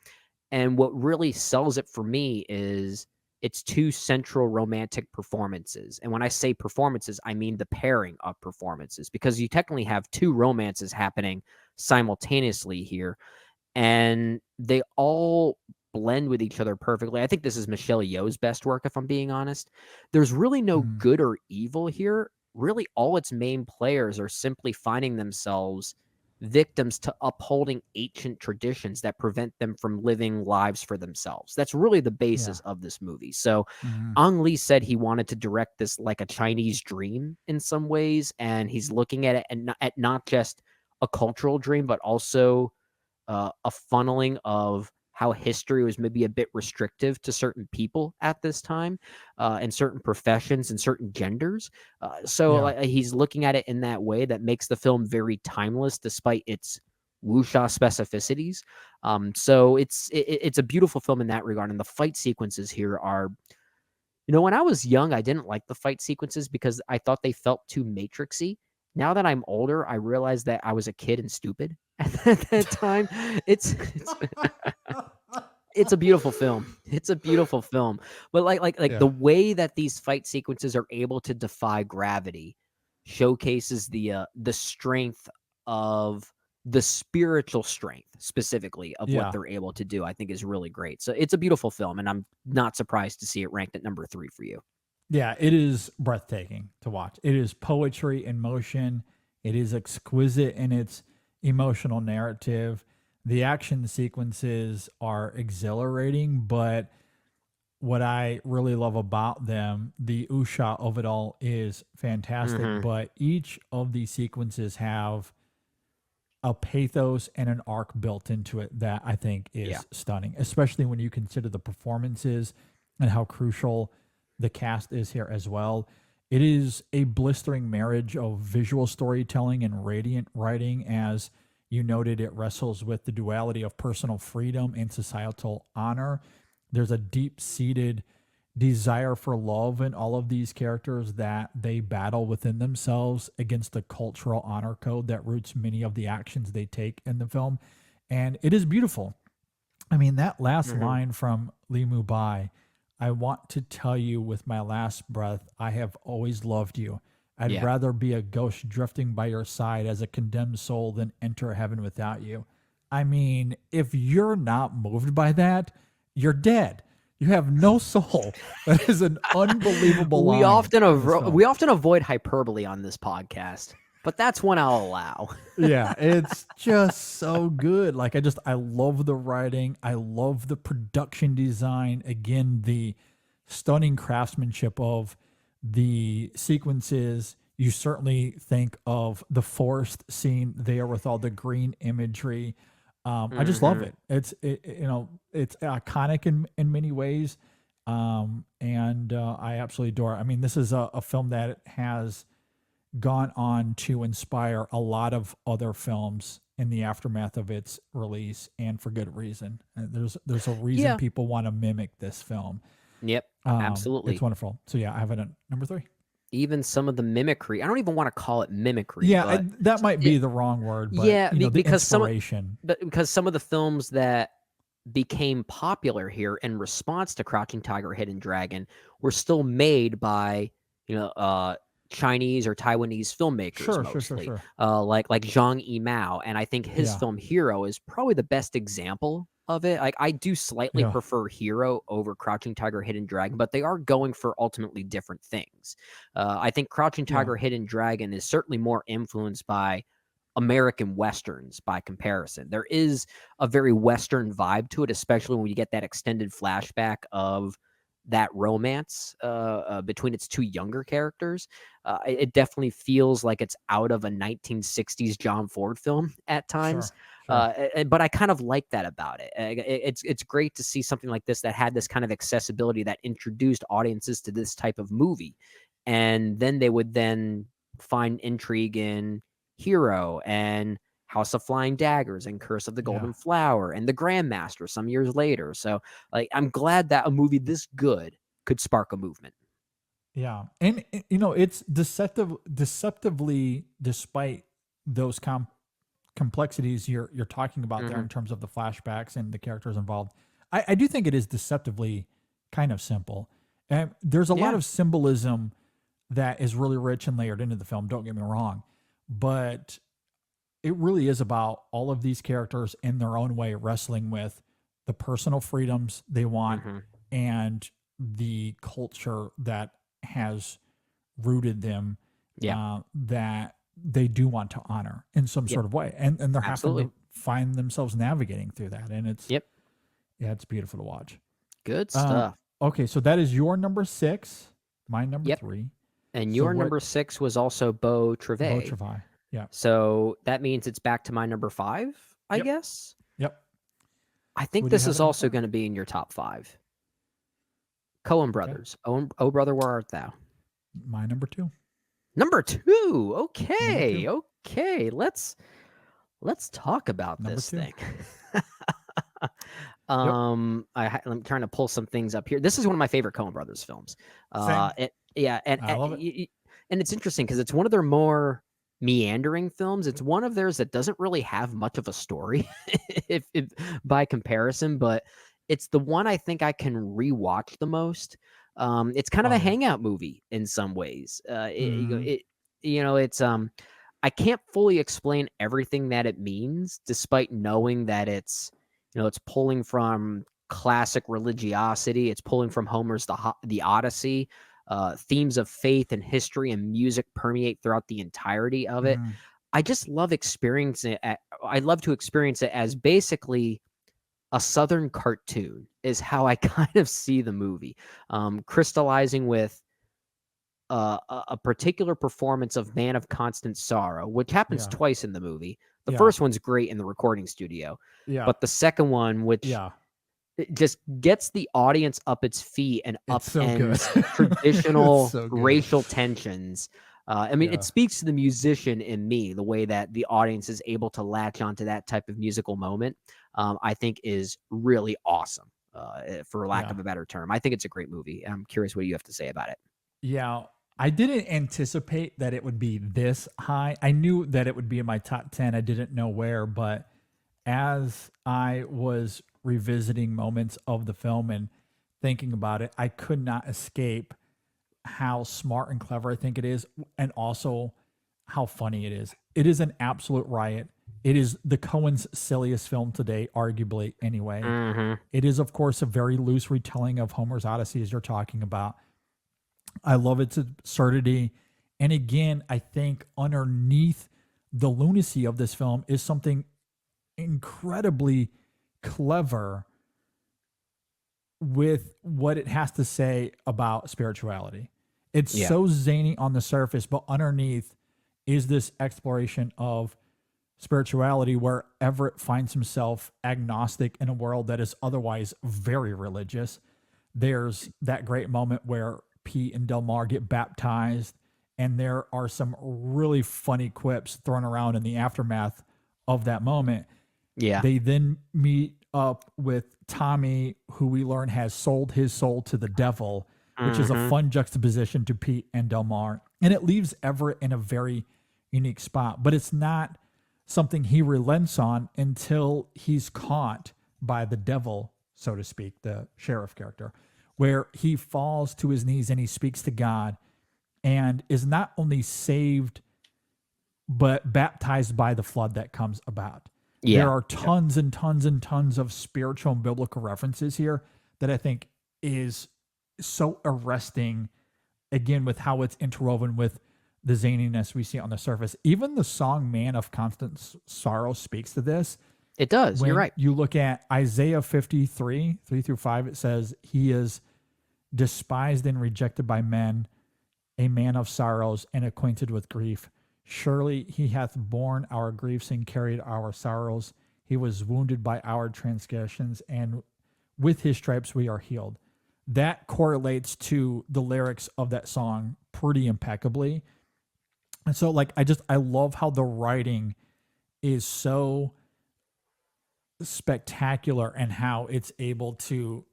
And what really sells it for me is its 2 central romantic performances. And when I say performances, I mean the pairing of performances, because you technically have 2 romances happening simultaneously here. And they all blend with each other perfectly. I think this is Michelle Yeoh's best work, if I'm being honest. There's really no good or evil here. Really, all its main players are simply finding themselves victims to upholding ancient traditions that prevent them from living lives for themselves. That's really the basis of this movie. So Ang Lee said he wanted to direct this like a Chinese dream in some ways, and he's looking at it and at not just a cultural dream, but also a funneling of how history was maybe a bit restrictive to certain people at this time, and certain professions and certain genders. He's looking at it in that way that makes the film very timeless, despite its wuxia specificities. So it's a beautiful film in that regard, and the fight sequences here are. When I was young, I didn't like the fight sequences because I thought they felt too Matrixy. Now that I'm older, I realize that I was a kid and stupid at that time. It's a beautiful film. It's a beautiful film. But like the way that these fight sequences are able to defy gravity showcases the strength of the spiritual strength specifically of what
Yeah.
they're able to do, I think is really great. So it's a beautiful film, and I'm not surprised to see it ranked at number 3 for you.
Yeah, it is breathtaking to watch. It is poetry in motion. It is exquisite in its emotional narrative. The action sequences are exhilarating, but what I really love about them, the Usha of it all is fantastic,
Mhm.
but each of these sequences have a pathos and an arc built into it that I think
Yeah.
is stunning, especially when you consider the performances and how crucial the cast is here as well. It is a blistering marriage of visual storytelling and radiant writing. As you noted, it wrestles with the duality of personal freedom and societal honor. There's a deep seated desire for love in all of these characters that they battle within themselves against the cultural honor code that roots many of the actions they take in the film. And it is beautiful. I mean, that last
Mhm.
line from Li Mu Bai, I want to tell you with my last breath, I have always loved you. I'd
Yeah.
rather be a ghost drifting by your side as a condemned soul than enter heaven without you. I mean, if you're not moved by that, you're dead. You have no soul. That is an unbelievable
We
line
often
in this film.
we often avoid hyperbole on this podcast, but that's one I'll allow.
Yeah, it's just so good. Like I love the writing. I love the production design. Again, the stunning craftsmanship of the sequences. You certainly think of the forest scene there with all the green imagery. I just love
Mhm.
it. It's iconic in many ways, and I absolutely adore it. I mean, this is a film that has gone on to inspire a lot of other films in the aftermath of its release, and for good reason. There's a reason
Yeah.
people want to mimic this film.
Yep.
It's
Absolutely.
wonderful. So yeah, I have it at number 3.
Even some of the mimicry. I don't even want to call it mimicry,
Yeah,
but
that might
it,
be the wrong word, but
yeah,
the
because
inspiration.
some of the films that became popular here in response to Crouching Tiger, Hidden Dragon were still made by, you know, Chinese or Taiwanese filmmakers
Sure, sure, sure,
mostly,
sure.
like Zhang Yimou, and I think his
Yeah,
film Hero is probably the best example of it. Like I do slightly
yeah,
prefer Hero over Crouching Tiger, Hidden Dragon, but they are going for ultimately different things. I think Crouching
yeah,
Tiger, Hidden Dragon is certainly more influenced by American westerns by comparison. There is a very western vibe to it, especially when you get that extended flashback of that romance between its two younger characters. It definitely feels like it's out of a 1960s John Ford film at times.
sure, sure.
But I kind of like that about it. It's great to see something like this that had this kind of accessibility that introduced audiences to this type of movie, and then they would then find intrigue in Hero and House of Flying Daggers and Curse of the
Yeah,
Golden Flower and The Grandmaster some years later. So, like, I'm glad that a movie this good could spark a movement.
yeah, and it's deceptively, despite those complexities you're talking about there in
Mhm.
terms of the flashbacks and the characters involved. I do think it is deceptively kind of simple. And there's a lot
Yeah.
of symbolism that is really rich and layered into the film, don't get me wrong. But it really is about all of these characters in their own way wrestling with the personal freedoms they want
Mhm.
and the culture that has rooted them,
Yeah.
that they do want to honor in some
Yep.
sort of way, and they're having
Absolutely.
to find themselves navigating through that, and
Yep.
it's beautiful to watch.
Good
Uh,
stuff.
okay, so that is your number 6, my number
Yep.
3.
And
So
your
what?
number 6 was also Beau
Beau
Travay.
Travail. Yeah.
So that means it's back to my number 5, I
Yep.
guess.
Yep.
I
Who
think
do you
this
have
is
at number
also
5?
going to be in your top 5. Coen
Okay.
Brothers. Oh, brother, where art thou?
My number 2.
Number 2.
Number 2.
Okay. Okay. Let's talk about
Number
this
2.
thing.
Yep.
I'm trying to pull some things up here. This is one of my favorite Coen Brothers films.
Same.
Yeah,
I love it.
and it's interesting because it's one of their more meandering films. It's one of theirs that doesn't really have much of a story, if by comparison, but it's the one I think I can rewatch the most. It's kind of
Oh
a
yeah.
hangout movie in some ways.
Mhm.
It's I can't fully explain everything that it means, despite knowing that it's pulling from classic religiosity. It's pulling from Homer's the Odyssey. Themes of faith and history and music permeate throughout the entirety of it.
Mm,
I just love experiencing it. I love to experience it as basically a Southern cartoon is how I kind of see the movie, crystallizing with a particular performance of Man of Constant Sorrow, which happens
yeah,
twice in the movie. The
yeah,
first one's great in the recording studio,
yeah,
but the second one, which
yeah.
it just gets the audience up its feet and
It's so good.
upends
It's
traditional
so good.
racial tensions. I mean, it
Yeah,
speaks to the musician in me, the way that the audience is able to latch onto that type of musical moment. I think is really awesome, for lack
yeah,
of a better term. I think it's a great movie. I'm curious what you have to say about it.
yeah. I didn't anticipate that it would be this high. I knew that it would be in my top 10. I didn't know where, but as I was revisiting moments of the film and thinking about it, I could not escape how smart and clever I think it is, and also how funny it is. It is an absolute riot. It is the Coens' silliest film today, arguably, anyway.
Hmm.
It is, of course, a very loose retelling of Homer's Odyssey, as you're talking about. I love its absurdity. And again, I think underneath the lunacy of this film is something incredibly clever with what it has to say about spirituality. It's
Yeah.
so zany on the surface, but underneath is this exploration of spirituality where Everett finds himself agnostic in a world that is otherwise very religious. There's that great moment where Pete and Del Mar get baptized, and there are some really funny quips thrown around in the aftermath of that moment.
Yeah.
They then meet up with Tommy, who we learn has sold his soul to the devil, which is a
Hmm.
fun juxtaposition to Pete and Del Mar. And it leaves Everett in a very unique spot, but it's not something he relents on until he's caught by the devil, so to speak, the sheriff character, where he falls to his knees and he speaks to God and is not only saved but baptized by the flood that comes about. There
Yeah.
are tons and tons and tons of spiritual and biblical references here that I think is so arresting, again, with how it's interwoven with the zaniness we see on the surface. Even the song Man of Constant Sorrow speaks to this.
It does. You're
When
right.
you look at Isaiah 53, 3 through 5, it says, He is despised and rejected by men, a man of sorrows and acquainted with grief. Surely he hath borne our griefs and carried our sorrows. He was wounded by our transgressions, and with his stripes we are healed. That correlates to the lyrics of that song pretty impeccably. And so, like, I love how the writing is so spectacular and how it's able to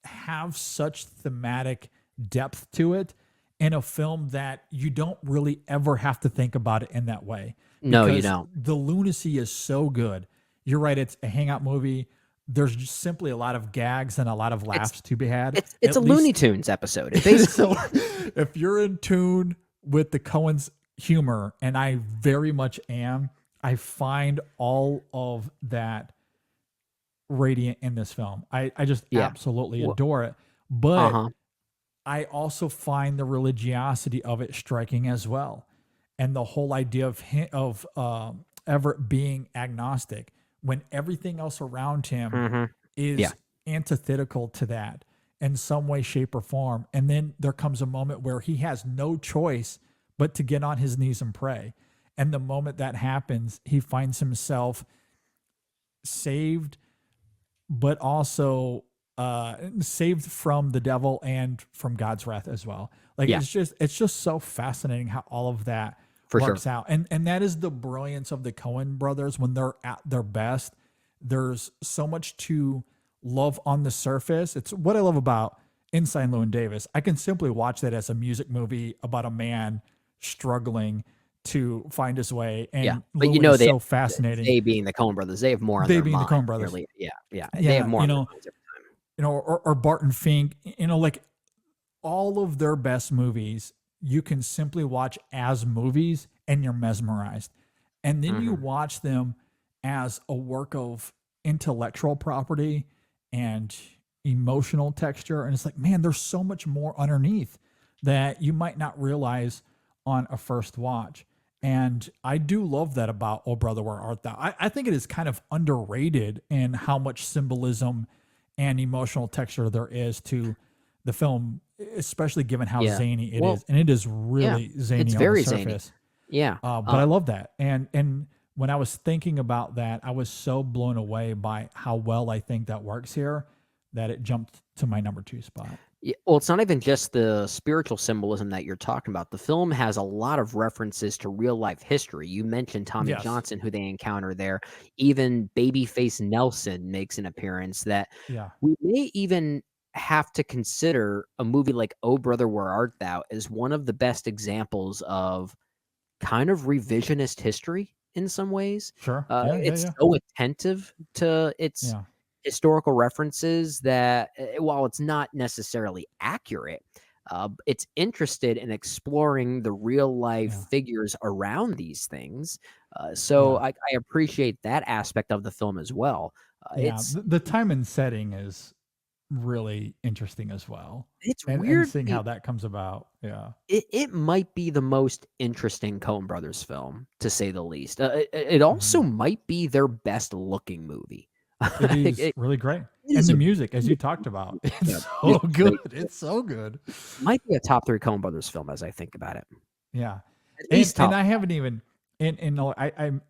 have such thematic depth to it in a film that you don't really ever have to think about it in that way,
No, you
because
don't.
the lunacy is so good. You're right, it's a hangout movie. There's just simply a lot of gags and a lot of
It's
laughs to be had.
it's a
At
Looney
least
Tunes episode. It basically.
so if you're in tune with the Coens humor, and I very much am, I find all of that radiant in this film. I just
Yeah.
absolutely
Well,
adore it. But
uh-huh.
I also find the religiosity of it striking as well, and the whole idea of Everett being agnostic when everything else around him
Hmm. Yeah.
is antithetical to that in some way, shape, or form. And then there comes a moment where he has no choice but to get on his knees and pray. And the moment that happens, he finds himself saved, but also saved from the devil and from God's wrath as well. Like
Yeah.
it's just so fascinating how all of that
For sure.
works out. And that is the brilliance of the Coen brothers when they're at their best. There's so much to love on the surface. It's what I love about Inside Llewyn Davis. I can simply watch that as a music movie about a man struggling to find his way.
Yeah.
And
But
Llewyn is so fascinating.
they being the Coen brothers, they have more on
They
their
being the
mind.
Coen brothers.
Nearly. Yeah. Yeah. They have
Yeah,
more on their minds every time.
or Barton Fink, like all of their best movies, you can simply watch as movies and you're mesmerized. And then you
Mhm.
watch them as a work of intellectual property and emotional texture. And it's like, man, there's so much more underneath that you might not realize on a first watch. And I do love that about Oh Brother, Where Art Thou? I think it is kind of underrated in how much symbolism and emotional texture there is to the film, especially given how
Yeah.
zany it
Well,
is. And it is
yeah,
really
it's
zany on the
very zany.
surface.
Yeah.
But I love that. And when I was thinking about that, I was so blown away by how well I think that works here that it jumped to my number 2 spot.
Well, it's not even just the spiritual symbolism that you're talking about. The film has a lot of references to real life history. You mentioned Tommy
Yes.
Johnson, who they encounter there. Even Babyface Nelson makes an appearance that
Yeah.
we may even have to consider a movie like Oh Brother, Where Art Thou as one of the best examples of kind of revisionist history in some ways.
Sure. Yeah. Yeah.
It's
Yeah.
so attentive to its
Yeah.
historical references that while it's not necessarily accurate, it's interested in exploring the real life
Yeah.
figures around these things. So
Yeah.
I appreciate that aspect of the film as well.
Yeah. The time and setting is really interesting as well.
It's
And
weird.
seeing how that comes about. Yeah.
It might be the most interesting Coen Brothers film, to say the least. It also
Mhm.
might be their best looking movie.
It is
It
really great.
it
And
is
the
a
music, as you
beautiful
talked about,
yeah,
it's
it
so
is a
good.
great film.
It's so good.
Might be a top 3 Coen Brothers film as I think about it.
Yeah.
At
And
least top
I haven't even and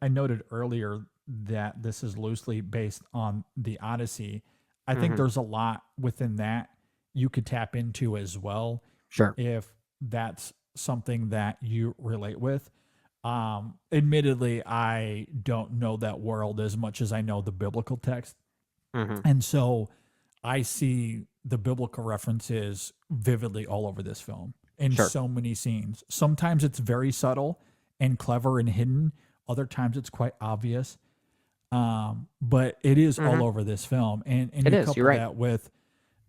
I noted earlier that this is loosely based on the Odyssey. I think
mhm,
there's a lot within that you could tap into as well
sure.
if that's something that you relate with. Admittedly, I don't know that world as much as I know the biblical text.
Mhm,
And so I see the biblical references vividly all over this film in
sure.
so many scenes. Sometimes it's very subtle and clever and hidden. Other times it's quite obvious. But it is all
Mhm,
over this film. And
it
you
is, you're
couple
right.
that with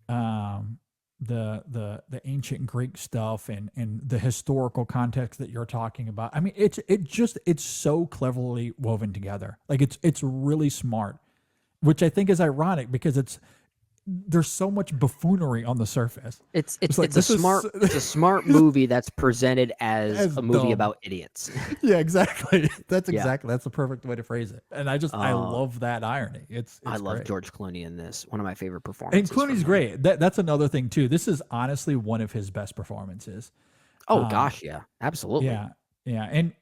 um, the ancient Greek stuff and the historical context that you're talking about. I mean, it's so cleverly woven together. Like it's really smart, which I think is ironic because there's so much buffoonery on the surface.
It's it's
It's like
it's a
this
smart
is
it's a smart movie that's presented as
as
a movie
dumb.
about idiots.
Yeah, exactly.
Yeah.
That's the perfect way to phrase it. And I
Uh,
love that irony.
I
It's
love
great.
George Clooney in this, one of my favorite
And
performances from
Clooney's
him.
great. That's another thing too. This is honestly one of his best performances.
Oh
Um,
gosh, yeah, absolutely.
yeah, yeah. And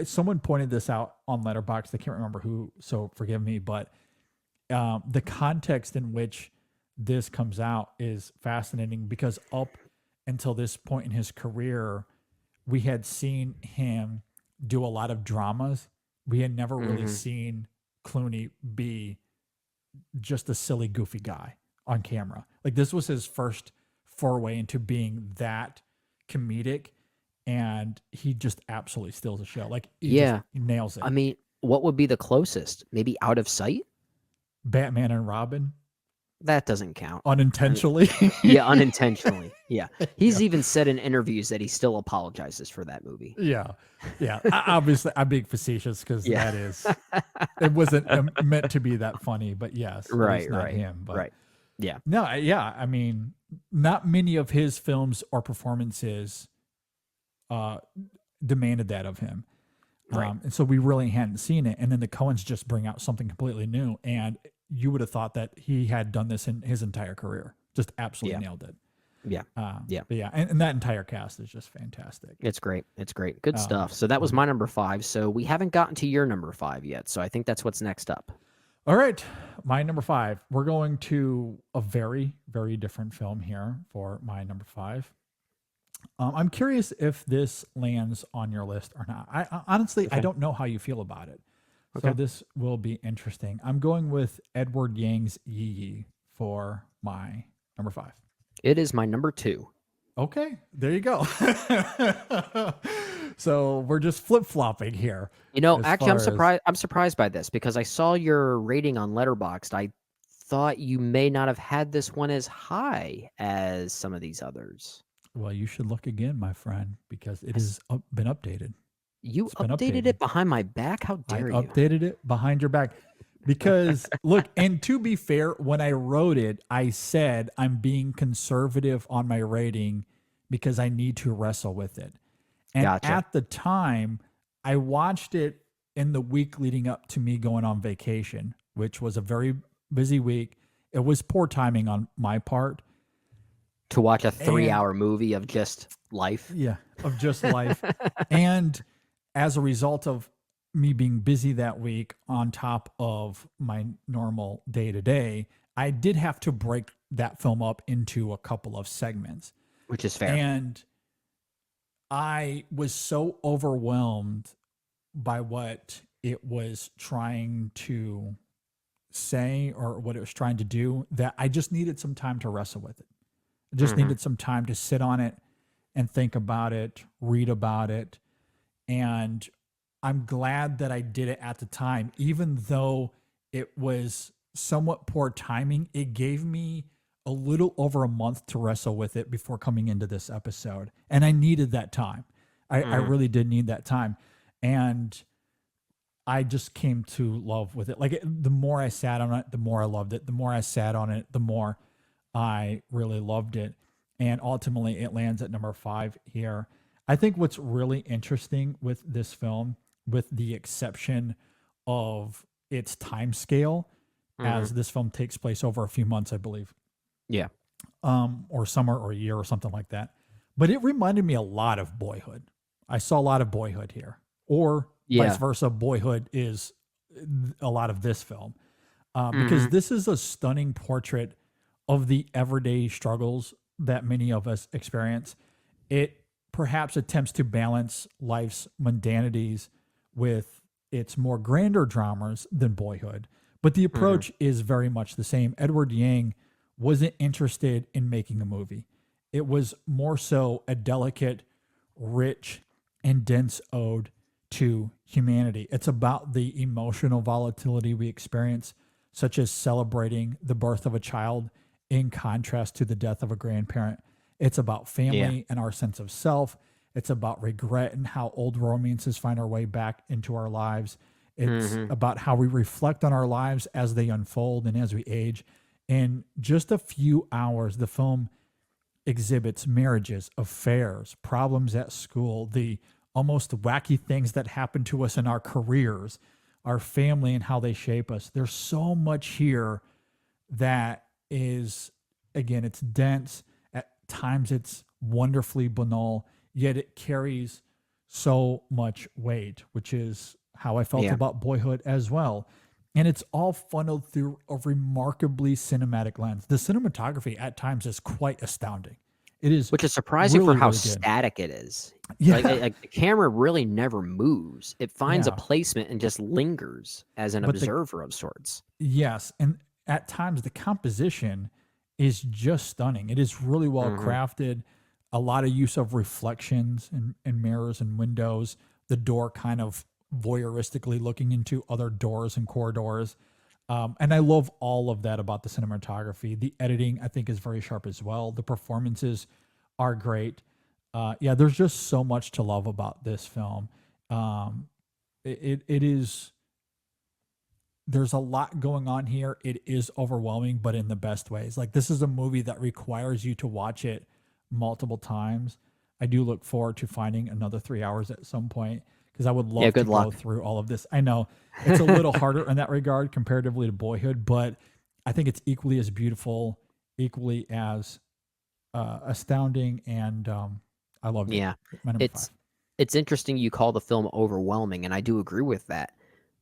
someone pointed this out on Letterboxd. I can't remember who, so forgive me. But the context in which this comes out is fascinating because up until this point in his career, we had seen him do a lot of dramas. We had never really
Mhm.
seen Clooney be just a silly, goofy guy on camera. Like this was his first foray into being that comedic, and he just absolutely steals the show. Like
Yeah.
he nails
I
it.
mean, what would be the closest? Maybe Out of Sight?
Batman and Robin
That doesn't count. I mean,
unintentionally.
yeah, unintentionally. Yeah.
Yeah.
He's even said in interviews that he still apologizes for that movie.
Yeah. Yeah. Obviously, I'm being facetious because
Yeah.
that is, it wasn't meant to be that funny, but yes, that is
Right,
not
right,
him. But
right. Yeah.
no, yeah. I mean, not many of his films or performances uh, demanded that of him.
Right.
And so we really hadn't seen it. And then the Coens just bring out something completely new. And you would have thought that he had done this in his entire career. Just absolutely
Yeah.
nailed it.
Yeah. Yeah.
But yeah, and that entire cast is just fantastic.
It's great. It's great. Good
Um,
stuff. So that was
mhm.
my number 5. So we haven't gotten to your number 5 yet. So I think that's what's next up.
All right, my number 5. We're going to a very, very different film here for my number 5. I'm curious if this lands on your list or not. Honestly, I
Okay.
don't know how you feel about it. So
Okay.
this will be interesting. I'm going with Edward Yang's Yi Yi for my number 5.
It is my number 2.
Okay, there you go. So we're just flip flopping here
You know,
as
actually,
far as
I'm surprised by this because I saw your rating on Letterboxd. I thought you may not have had this one as high as some of these others.
well, you should look again, my friend, because it
I s
has been updated.
You
It's been
updated
updated.
it behind my back? How
I
dare you?
updated it behind your back because look, and to be fair, when I wrote it, I said I'm being conservative on my rating because I need to wrestle with it. And
Gotcha.
at the time, I watched it in the week leading up to me going on vacation, which was a very busy week. It was poor timing on my part.
To watch a
And
3-hour movie of just life.
yeah, of just life. And as a result of me being busy that week on top of my normal day to day, I did have to break that film up into a couple of segments.
Which is fair.
And I was so overwhelmed by what it was trying to say or what it was trying to do that I just needed some time to wrestle with it. I just
Mhm.
needed some time to sit on it and think about it, read about it. And I'm glad that I did it at the time, even though it was somewhat poor timing. It gave me a little over a month to wrestle with it before coming into this episode. And I needed that time. I
Mhm.
really did need that time. And I just came to love with it. Like the more I sat on it, the more I loved it. The more I sat on it, the more I really loved it. And ultimately, it lands at number 5 here. I think what's really interesting with this film, with the exception of its time scale,
Mhm.
as this film takes place over a few months, I believe,
Yeah.
or summer or a year or something like that. But it reminded me a lot of Boyhood. I saw a lot of Boyhood here, or vice
Yeah.
versa. Boyhood is a lot of this film because
Mhm.
this is a stunning portrait of the everyday struggles that many of us experience. It perhaps attempts to balance life's mundanities with its more grander dramas than Boyhood, but the
Mhm.
approach is very much the same. Edward Yang wasn't interested in making a movie, it was more so a delicate, rich, and dense ode to humanity. It's about the emotional volatility we experience, such as celebrating the birth of a child in contrast to the death of a grandparent. It's about
Yeah.
family and our sense of self. It's about regret and how old romances find our way back into our lives. It's
Mhm.
about how we reflect on our lives as they unfold and as we age. In just a few hours, the film exhibits marriages, affairs, problems at school, the almost wacky things that happen to us in our careers, our family, and how they shape us. There's so much here that is, again, it's dense. At times, it's wonderfully banal, yet it carries so much weight, which is how I felt
Yeah.
about Boyhood as well. And it's all funneled through a remarkably cinematic lens. The cinematography at times is quite astounding. It is
Which is surprising for
really,
how
really good.
static it is.
Yeah.
Like, the camera really never moves. It finds a
Yeah.
placement and just lingers as an
But
observer of sorts.
yes. And at times, the composition is just stunning. It is really well
Mhm.
crafted. A lot of use of reflections and mirrors and windows. The door kind of voyeuristically looking into other doors and corridors. And I love all of that about the cinematography. The editing, I think, is very sharp as well. The performances are great. Yeah, there's just so much to love about this film. Um, it is, there's a lot going on here. It is overwhelming, but in the best ways. Like, this is a movie that requires you to watch it multiple times. I do look forward to finding another 3 hours at some point because I would
Yeah,
love to
good
go
luck.
through all of this. I know it's a little harder in that regard comparatively to Boyhood, but I think it's equally as beautiful, equally as astounding, and I loved it.
Yeah.
My number
It's
5.
it's interesting you call the film overwhelming, and I do agree with that.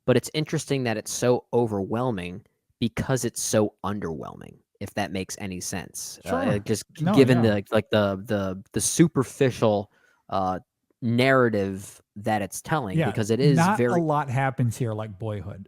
But it's interesting that it's so overwhelming because it's so underwhelming, if that makes any sense.
Sure.
Just
No,
given
yeah.
the superficial narrative that it's telling,
Yeah.
because it is
Not a
very
lot happens here like Boyhood.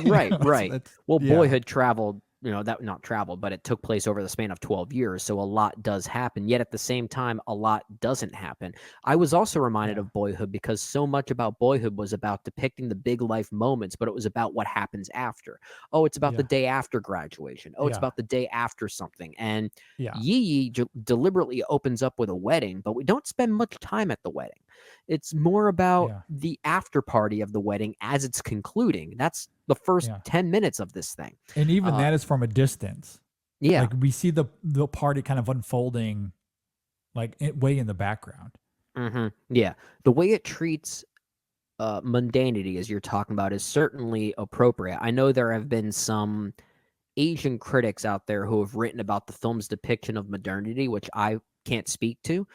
right, right.
That's
Well,
yeah.
Boyhood traveled, that not traveled, but it took place over the span of 12 years. So a lot does happen. Yet at the same time, a lot doesn't happen. I was also reminded
Yeah.
of Boyhood because so much about Boyhood was about depicting the big life moments, but it was about what happens after. Oh, it's about the
Yeah.
day after graduation. Oh, it's
Yeah.
about the day after something. And
Yeah.
Yi Yi deliberately opens up with a wedding, but we don't spend much time at the wedding. It's more about
Yeah.
the after party of the wedding as it's concluding. That's the first
Yeah.
10 minutes of this thing.
And even
Uh,
that is from a distance.
yeah.
Like we see the party kind of unfolding like way in the background.
Yeah. The way it treats mundanity, as you're talking about, is certainly appropriate. I know there have been some Asian critics out there who have written about the film's depiction of modernity, which I can't speak to,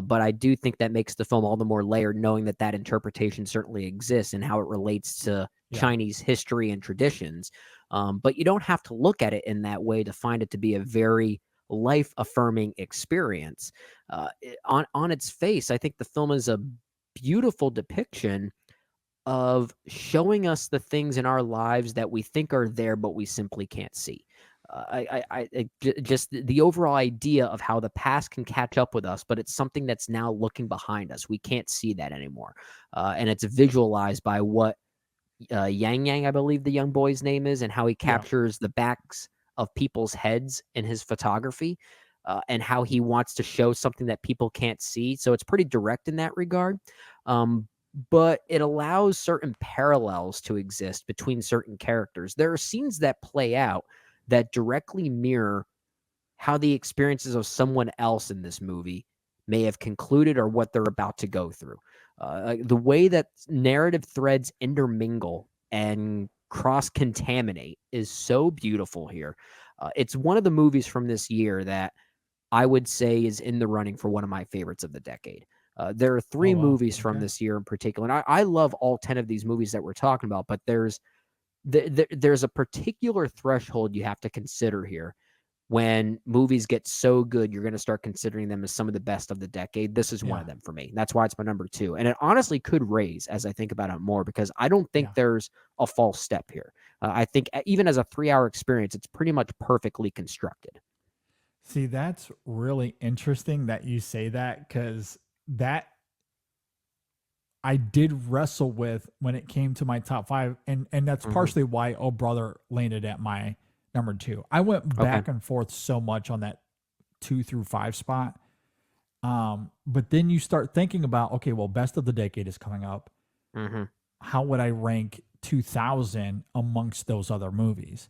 but I do think that makes the film all the more layered, knowing that that interpretation certainly exists and how it relates to
Yeah.
Chinese history and traditions. But you don't have to look at it in that way to find it to be a very life-affirming experience. On its face, I think the film is a beautiful depiction of showing us the things in our lives that we think are there, but we simply can't see. Just the overall idea of how the past can catch up with us, but it's something that's now looking behind us. We can't see that anymore, and it's visualized by what Yang Yang, I believe the young boy's name is, and how he
Yeah.
captures the backs of people's heads in his photography, and how he wants to show something that people can't see. So it's pretty direct in that regard. But it allows certain parallels to exist between certain characters. There are scenes that play out that directly mirror how the experiences of someone else in this movie may have concluded or what they're about to go through. The way that narrative threads intermingle and cross contaminate is so beautiful here. It's one of the movies from this year that I would say is in the running for one of my favorites of the decade. There are
Oh
three
wow.
movies from
Okay.
this year in particular, and I love all 10 of these movies that we're talking about, but there's a particular threshold you have to consider here. When movies get so good, you're going to start considering them as some of the best of the decade. This is one
Yeah.
of them for me. That's why it's my number 2. And it honestly could raise as I think about it more, because I don't think
Yeah.
there's a false step here. I think even as a 3-hour experience, it's pretty much perfectly constructed.
See, that's really interesting that you say that because that I did wrestle with when it came to my top 5, and that's
Hmm.
partially why Oh Brother landed at my number 2. I went
Okay.
back and forth so much on that 2 through 5 spot. But then you start thinking about, okay, well, best of the decade is coming up.
Hmm.
How would I rank 2000 amongst those other movies?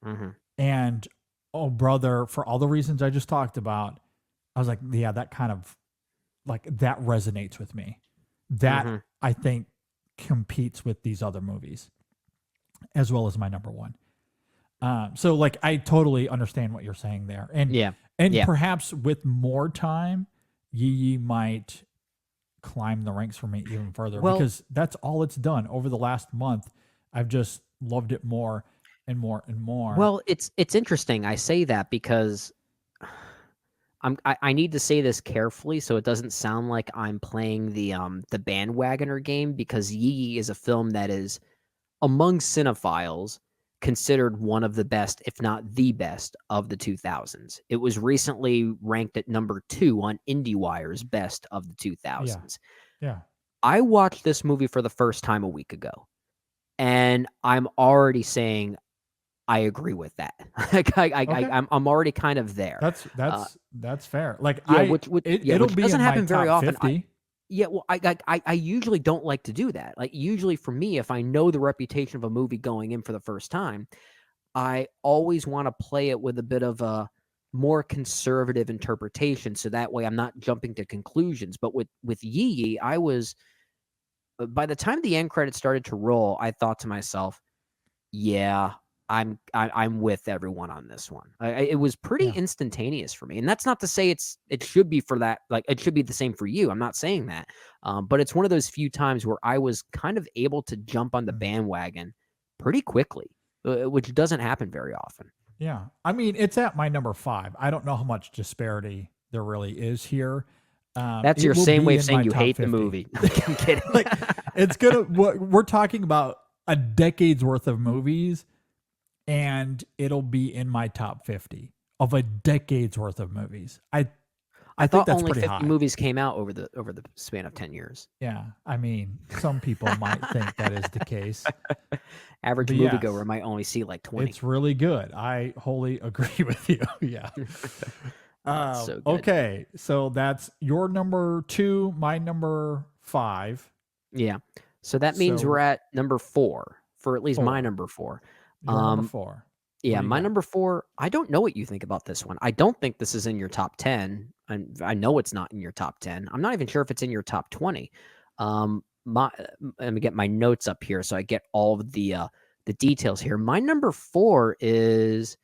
Hmm.
And Oh Brother, for all the reasons I just talked about, I was like, yeah, that kind of like that resonates with me. That
Hmm.
I think competes with these other movies as well as my number 1. So like I totally understand what you're saying there,
Yeah.
and
Yeah.
perhaps with more time, Yi might climb the ranks for me even further
Well,
because that's all it's done over the last month. I've just loved it more and more and more.
it's interesting. I say that because I need to say this carefully so it doesn't sound like I'm playing the bandwagoner game, because Yi is a film that is among cinephiles considered one of the best, if not the best, of the 2000s. It was recently ranked at number 2 on IndieWire's best of the
Yeah,
2000s.
yeah,
I watched this movie for the first time a week ago, and I'm already saying I agree with that. Like
okay.
I'm already kind of there.
That's
Uh,
that's that's fair. Like
yeah, which yeah,
it'll
which
be
doesn't
in my
happen very
top
often.
50.
Yeah, well, I usually don't like to do that. Like, usually for me, if I know the reputation of a movie going in for the first time, I always want to play it with a bit of a more conservative interpretation, so that way I'm not jumping to conclusions. But with Yi, I was by the time the end credits started to roll, I thought to myself, yeah, I'm with everyone on this one. It was pretty
Yeah.
instantaneous for me, and that's not to say it should be for that. Like, it should be the same for you. I'm not saying that, but it's one of those few times where I was kind of able to jump on the
Mm.
bandwagon pretty quickly, which doesn't happen very often.
Yeah. I mean, it's at my number 5. I don't know how much disparity there really is here.
That's
It
your
will
same way
be
of
in
saying
my
you
top
hate the
50.
movie. I'm kidding.
Like it's gonna we're talking about a decade's worth of movies, and it'll be in my top 50 of a decade's worth of movies. I
I
think
thought
that's
only
pretty
50
high.
movies came out over the span of 10 years.
Yeah. I mean, some people might think that is the case.
Average
But
moviegoer
yes,
might only see like 20.
it's really good. I wholly agree with you. Yeah.
Oh, it's so good.
Okay. So that's your number 2, my number 5.
Yeah. So that means we're
So
at number 4 for at least my
4.
number 4.
Your number
Um,
4. What
yeah,
do you
my
got?
number 4, I don't know what you think about this one. I don't think this is in your top 10. And I know it's not in your top 10. I'm not even sure if it's in your top 20. Let me get my notes up here so I get all of the details here. My number 4 is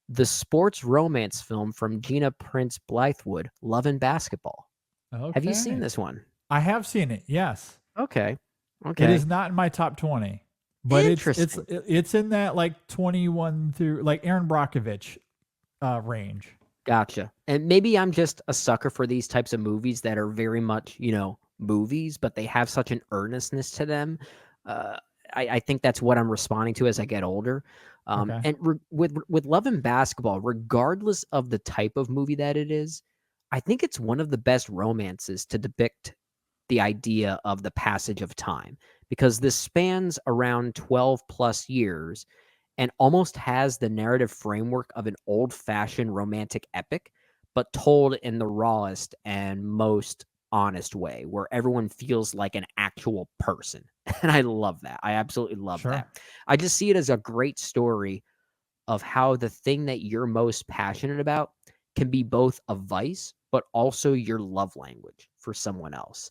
the sports romance film from Gina Prince Blythewood, Love and Basketball. Have you seen
Okay.
this one?
I have seen it. Yes.
Okay.
It
Okay.
is not in my top 20, but
Interesting.
it's in that like 21 through like Aaron Brockovich range.
Gotcha. And maybe I'm just a sucker for these types of movies that are very much, movies, but they have such an earnestness to them. Uh, I think that's what I'm responding to as I get older.
Okay.
And with Love and Basketball, regardless of the type of movie that it is, I think it's one of the best romances to depict the idea of the passage of time because this spans around 12 plus years and almost has the narrative framework of an old-fashioned romantic epic, but told in the rawest and most honest way, where everyone feels like an actual person. And I love that. I absolutely love
Sure.
that. I just see it as a great story of how the thing that you're most passionate about can be both a vice, but also your love language for someone else.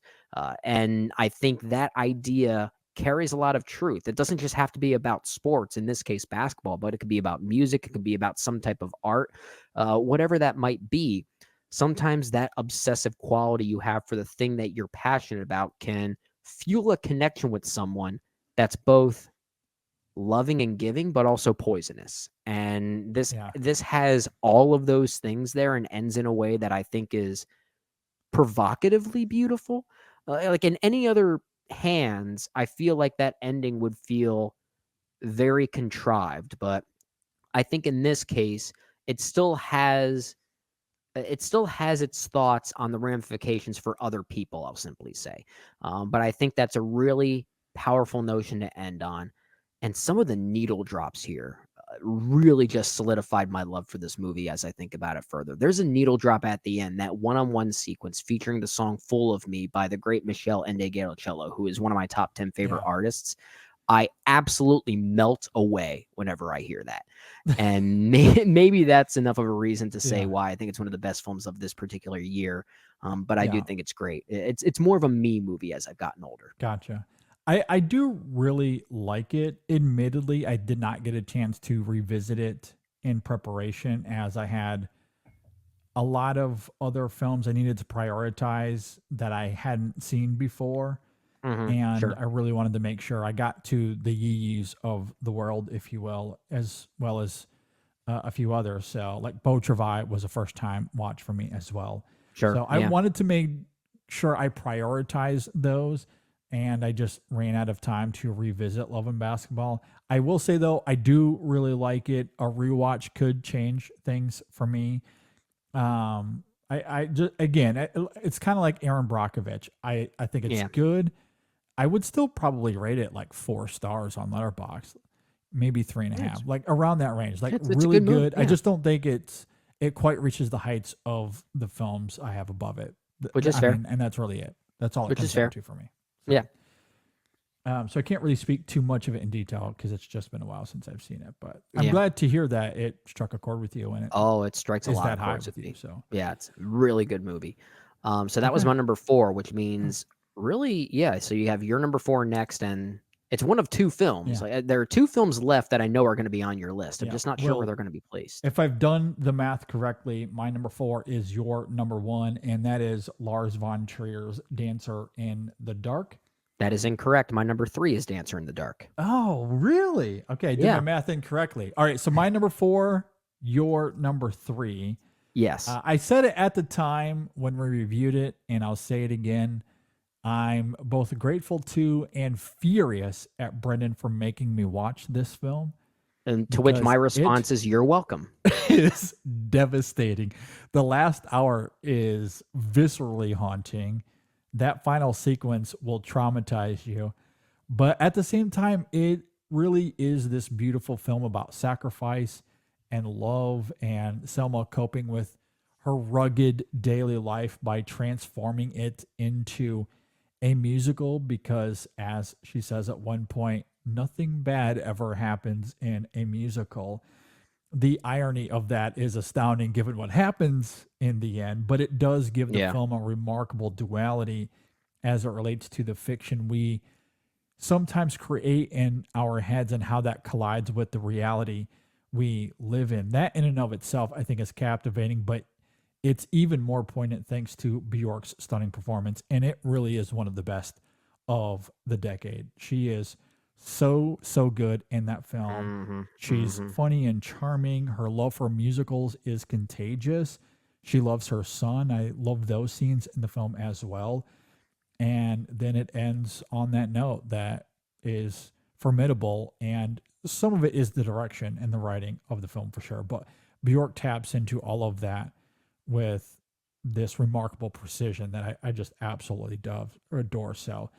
And I think that idea carries a lot of truth. It doesn't just have to be about sports, in this case, basketball, but it could be about music. It could be about some type of art, whatever that might be. Sometimes that obsessive quality you have for the thing that you're passionate about can fuel a connection with someone that's both loving and giving, but also poisonous. And this
Yeah.
this has all of those things there and ends in a way that I think is provocatively beautiful. Like in any other hands, I feel like that ending would feel very contrived, but I think in this case, it still has its thoughts on the ramifications for other people, I'll simply say. But I think that's a really powerful notion to end on. And some of the needle drops here really just solidified my love for this movie as I think about it further. There's a needle drop at the end, that one-on-one sequence featuring the song Full of Me by the great Michelle Ndegeocello, who is one of my top 10 favorite
Yeah.
artists. I absolutely melt away whenever I hear that. And maybe that's enough of a reason to say
Yeah.
why I think it's one of the best films of this particular year. But I do
Yeah.
think it's great. It's more of a me movie as I've gotten older.
Gotcha. I do really like it. Admittedly, I did not get a chance to revisit it in preparation as I had a lot of other films I needed to prioritize that I hadn't seen before. And
Sure.
I really wanted to make sure I got to the yee-yees of the world, if you will, as well as a few others. So, like Beau Travail was a first time watch for me as well.
Sure.
So, I
Yeah.
wanted to make sure I prioritize those, and I just ran out of time to revisit Love and Basketball. I will say, though, I do really like it. A rewatch could change things for me. I just, again, it's kind of like Aaron Brockovich. I think it's
Yeah.
good. I would still probably rate it like 4 stars on Letterboxd, maybe three and a half,
It's
like around that range, like
it's a
really
good movie.
good. I
Yeah.
just don't think it quite reaches the heights of the films I have above it.
Which is
I
fair.
mean, and that's really it. That's all it
Which is
comes down
fair.
to for me.
Yeah.
So, so I can't really speak too much of it in detail because it's just been a while since I've seen it. But I'm
Yeah.
glad to hear that it struck a chord with you and it
Oh, it strikes a
is
lot
that
of
high
chords
with
with
you.
me.
So
Yeah, it's a really good movie. So that was
okay,
my number 4, which means really, yeah. So you have your number 4 next, and it's one of 2 films.
yeah,
Like there are 2 films left that I know are going to be on your list. I'm
yeah.
just not sure where
Well,
they're going to be placed.
if I've done the math correctly, my number 4 is your number 1, and that is Lars von Trier's Dancer in the Dark.
That is incorrect. My number 3 is Dancer in the Dark.
Oh, really? Okay, I did my
Yeah.
math incorrectly. All right, so my number 4, your number 3.
Yes.
I said it at the time when we reviewed it, and I'll say it again. I'm both grateful to and furious at Brendan for making me watch this film
And to which my
because it
response is, "You're welcome."
is devastating. The last hour is viscerally haunting. That final sequence will traumatize you. But at the same time, it really is this beautiful film about sacrifice and love and Selma coping with her rugged daily life by transforming it into a musical because, as she says at one point, nothing bad ever happens in a musical. The irony of that is astounding given what happens in the end, but it does give the
Yeah.
film a remarkable duality as it relates to the fiction we sometimes create in our heads and how that collides with the reality we live in. That in and of itself, I think, is captivating, but it's even more poignant thanks to Bjork's stunning performance. And it really is one of the best of the decade. She is so good in that film.
Mm-hmm.
She's
Mm-hmm.
funny and charming. Her love for musicals is contagious. She loves her son. I love those scenes in the film as well. And then it ends on that note that is formidable. And some of it is the direction and the writing of the film for sure. But Bjork taps into all of that with this remarkable precision that I just absolutely adore. So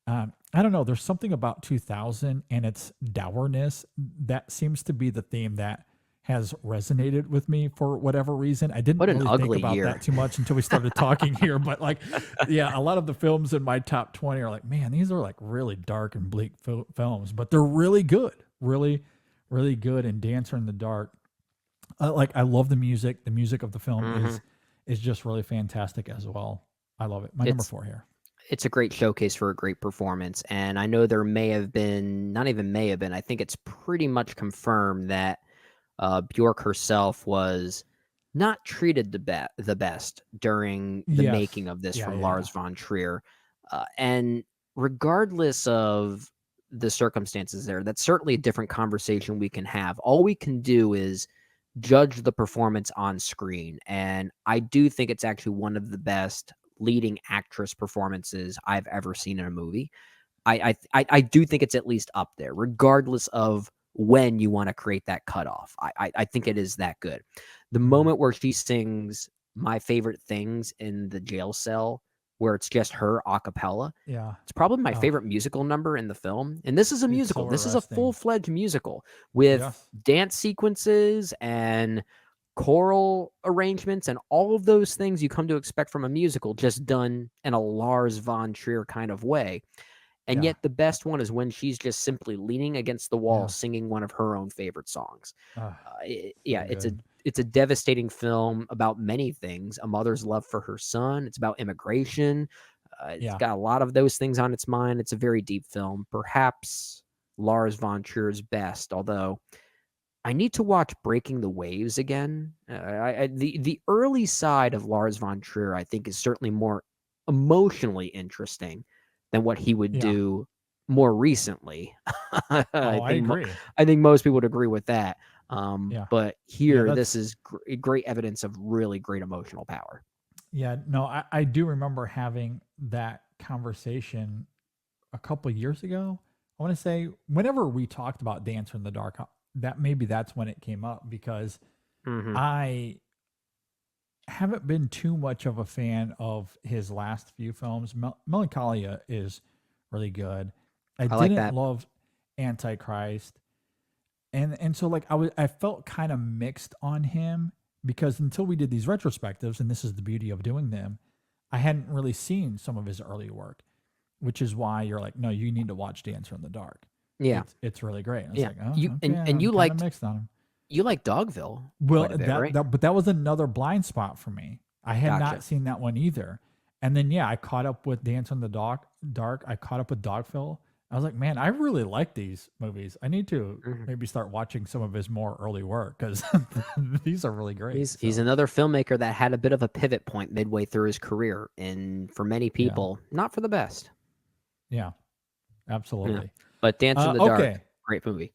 I don't know. There's something about 2000 and its dourness that seems to be the theme that has resonated with me for whatever reason. I didn't
What an
really think
ugly
about
year.
that too much until we started talking here. But like, yeah, a lot of the films in my top 20 are like, man, these are like really dark and bleak films, but they're really good, really good. And Dancer in the Dark, like I love the music. The music of the film
Mm-hmm.
is just really fantastic as well. I love it. My number
It's
4 here.
it's a great showcase for a great performance. And I know there may have been, not even may have been, I think it's pretty much confirmed that Bjork herself was not treated the best during the
Yes.
making of this
Yeah.
from
Yeah. Yeah.
Lars von Trier. And regardless of the circumstances there, that's certainly a different conversation we can have. All we can do is judge the performance on screen. And I do think it's actually one of the best leading actress performances I've ever seen in a movie. I do think it's at least up there, regardless of when you want to create that cutoff. I think it is that good. The
Mhm.
moment where she sings "My Favorite Things" in the jail cell, where it's just her a cappella,
Yeah.
it's probably my
Oh,
favorite musical number in the film. And this is a
it's
musical.
so
This is a
arresting.
full-fledged musical with
Yes.
dance sequences and choral arrangements and all of those things you come to expect from a musical, just done in a Lars von Trier kind of way. And
Yeah.
yet the best one is when she's just simply leaning against the wall
Yeah.
singing one of her own favorite songs.
Ah, so
Yeah,
good.
it's a devastating film about many things. A mother's love for her son. It's about immigration. It's
Yeah.
got a lot of those things on its mind. It's a very deep film, perhaps Lars von Trier's best. Although I need to watch Breaking the Waves again. The early side of Lars von Trier, I think, is certainly more emotionally interesting than what he would
Yeah.
do more recently.
Oh, I agree.
I think most people would agree with that.
Yeah.
But
Yeah.
here, this
That's
is great evidence of really great emotional power.
yeah. No, I do remember having that conversation a couple years ago. I want to say whenever we talked about Dancer in the Dark, that maybe that's when it came up because
Hmm.
I haven't been too much of a fan of his last few films. Melancholia is really good. I
I like
didn't
that.
love Antichrist, and so like I felt kind of mixed on him because until we did these retrospectives, and this is the beauty of doing them, I hadn't really seen some of his early work, which is why you're like, no, you need to watch Dancer in the Dark.
Yeah,
It's really great. And it's
yeah.
like, oh, okay,
And
I'm kind of mixed on him.
you liked Dogville
Well,
quite a bit, right?
but that was another blind spot for me. I had not
Gotcha.
seen that one either. And then yeah, I caught up with Dance on the Dark. I caught up with Dogville. I was like, man, I really like these movies. I need to
Mhm.
maybe start watching some of his more early work because these are really great.
He's
So
another filmmaker that had a bit of a pivot point midway through his career, and for many
yeah,
people, not for the best.
yeah,
Yeah,
absolutely.
but Dance in the Dark,
Okay,
great movie.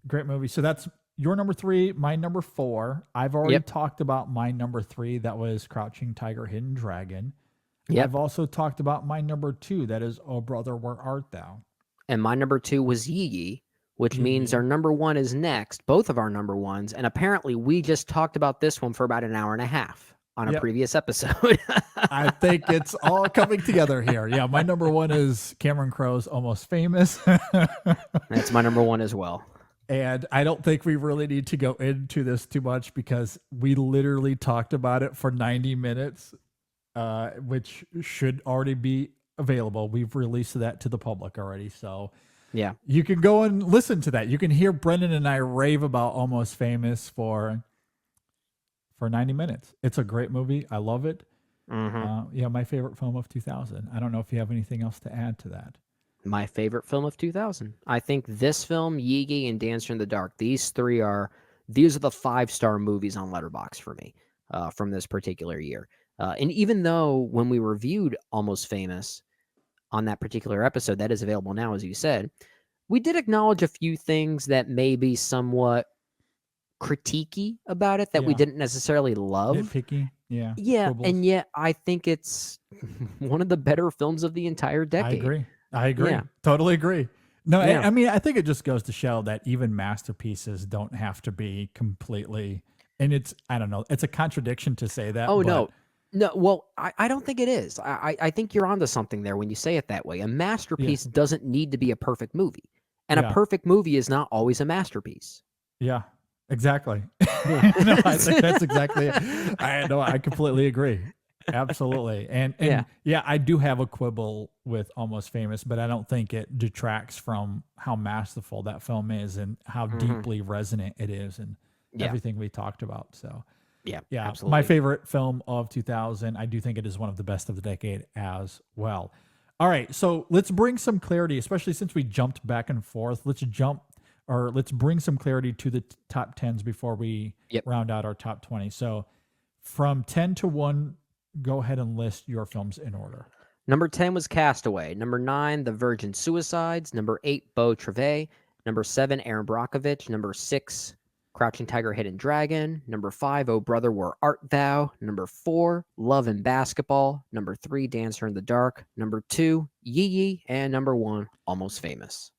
great movie. So that's your number 3, my number 4. I've already
Yep,
talked about my number 3. That was Crouching Tiger, Hidden Dragon.
yep.
I've also talked about my number 2. That is Oh Brother, Where Art Thou?
And my number two was Yee Yee, which
Yee
means our
Yee.
number one is next. Both of our number ones, and apparently we just talked about this one for about an hour and a half on a
Yep.
previous episode.
I think it's all coming together here. Yeah, my number 1 is Cameron Crowe's Almost Famous.
That's my number one as well.
And I don't think we really need to go into this too much because we literally talked about it for 90 minutes, which should already be available. We've released that to the public already. So
Yeah.
you can go and listen to that. You can hear Brendan and I rave about Almost Famous for 90 minutes. It's a great movie. I love it. Yeah, my favorite film of 2000. I don't know if you have anything else to add to that.
My favorite film of 2000. I think this film, Yee Yee, and Dancer in the Dark, these are the 5-star movies on Letterboxd for me from this particular year. And even though when we reviewed Almost Famous on that particular episode, that is available now, as you said, we did acknowledge a few things that may be somewhat critiquey about it that we
Yeah.
didn't necessarily love.
Nitpicky. Yeah.
Yeah,
Quibbles.
and yet I think it's one of the better films of the entire decade.
I agree.
Yeah.
Totally agree. No,
Yeah.
I mean, I think it just goes to show that even masterpieces don't have to be completely, and it's, I don't know, it's a contradiction to say that.
Oh,
but
no. Well, I don't think it is. I think you're onto something there when you say it that way. A masterpiece doesn't need to be a perfect movie, and a perfect movie is not always a masterpiece.
Yeah, exactly. No, I think that's exactly it. I completely agree. Absolutely. And yeah, I do have a quibble with Almost Famous, but I don't think it detracts from how masterful that film is and how deeply resonant it is and everything we talked about. So
yeah,
absolutely. My favorite film of 2000. I do think it is one of the best of the decade as well. All right, so let's bring some clarity, especially since we jumped back and forth. Let's bring some clarity to the top 10s before we round out our top 20. So from 10 to 1, go ahead and list your films in order.
Number 10 was Castaway. Number 9, The Virgin Suicides. Number 8, Beau Travay. Number 7, Aaron Brockovich. Number 6, Crouching Tiger, Hidden Dragon. Number 5, Oh Brother, Where Art Thou? Number 4, Love and Basketball. Number 3, Dancer in the Dark. Number 2, Yee Yee. And number 1, Almost Famous.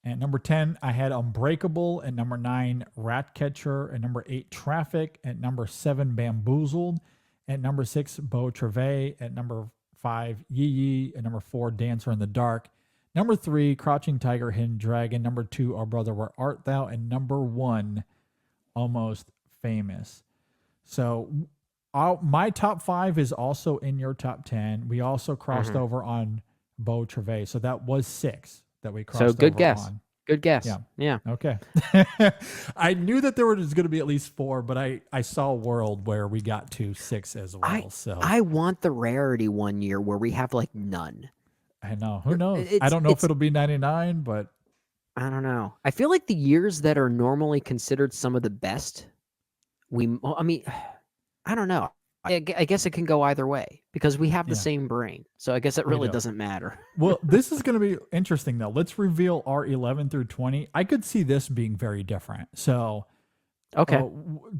At number 10, I had Unbreakable. At number 9, Ratcatcher. At number 8, Traffic. At number 7, Bamboozled. At number 6, Beau Travay. At number 5, Yee Yee. At number 4, Dancer in the Dark. Number 3, Crouching Tiger, Hidden Dragon. Number 2, Oh Brother, Where Art Thou? And number 1, Almost Famous. So my top 5 is also in your top 10. We also crossed over on Beau Travay. So that was 6 that we crossed over on.
So good guess. Good guess. Yeah.
Okay. I knew that there was going to be at least 4, but I saw a world where we got to 6 as well.
I want the rarity one year where we have like none.
I know. Who knows? I don't know if it'll be 99, but
I don't know. I feel like the years that are normally considered some of the best, I don't know. I guess it can go either way because we have the same brain. So I guess it really doesn't matter.
Well, this is going to be interesting, though. Let's reveal our 11 through 20. I could see this being very different. So,
okay.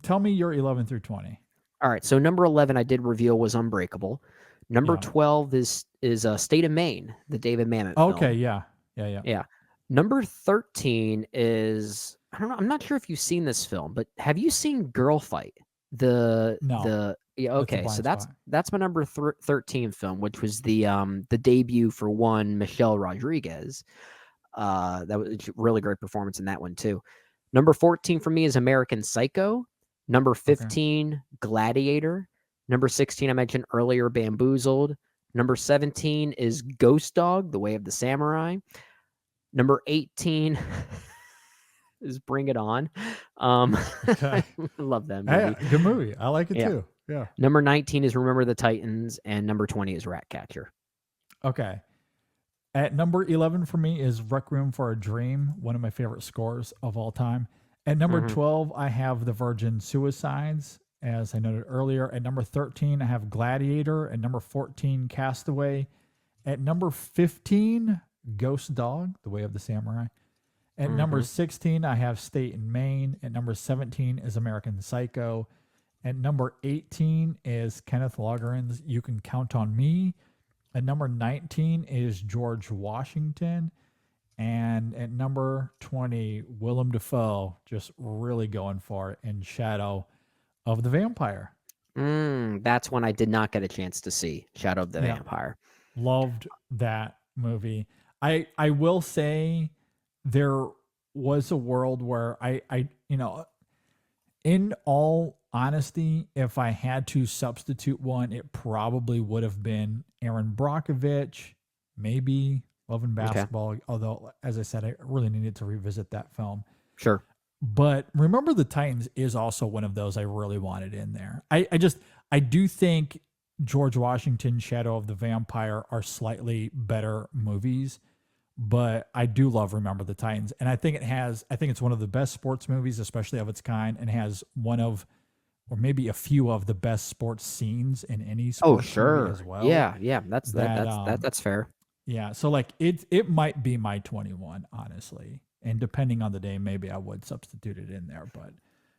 Tell me your 11 through 20.
All right. So number 11 I did reveal was Unbreakable. Number 12 is State of Maine, the David Mamet film.
Okay, yeah.
Number 13 is, I don't know, I'm not sure if you've seen this film, but have you seen Girl Fight? Okay, so that's my number 13 film, which was the debut for one Michelle Rodriguez. That was a really great performance in that one too. Number 14 for me is American Psycho. Number 15, Gladiator. Number 16, I mentioned earlier, Bamboozled. Number 17 is Ghost Dog, The Way of the Samurai. Number 18 is Bring It On. I love that movie.
Hey, good movie. I like it too. Yeah.
Number 19 is Remember the Titans, and number 20 is Ratcatcher.
Okay. At number 11 for me is Requiem for a Dream, one of my favorite scores of all time. At number 12, I have The Virgin Suicides, as I noted earlier. At number 13, I have Gladiator. At number 14, Castaway. At number 15, Ghost Dog, The Way of the Samurai. At number 16, I have State in Maine. At number 17 is American Psycho. At number 18 is Kenneth Lonergan's You Can Count on Me. At number 19 is George Washington. And at number 20, Willem Dafoe, just really going for it in Shadow of the Vampire.
That's one I did not get a chance to see, Shadow of the Vampire.
Loved that movie. I will say there was a world where I in all honesty, if I had to substitute one, it probably would have been Aaron Brockovich maybe Love and
Okay.
Basketball. Although, as I said, I really needed to revisit that film.
Sure.
But Remember the Titans is also one of those I really wanted in there. I do think George Washington, Shadow of the Vampire are slightly better movies, but I do love Remember the Titans. And I think it's one of the best sports movies, especially of its kind, and has one of, or maybe a few of the best sports scenes in any
Oh,
sports movie as
sure.
well.
Yeah, yeah.
That
That's fair.
Yeah, so like it might be my 21, honestly. And depending on the day, maybe I would substitute it in there, but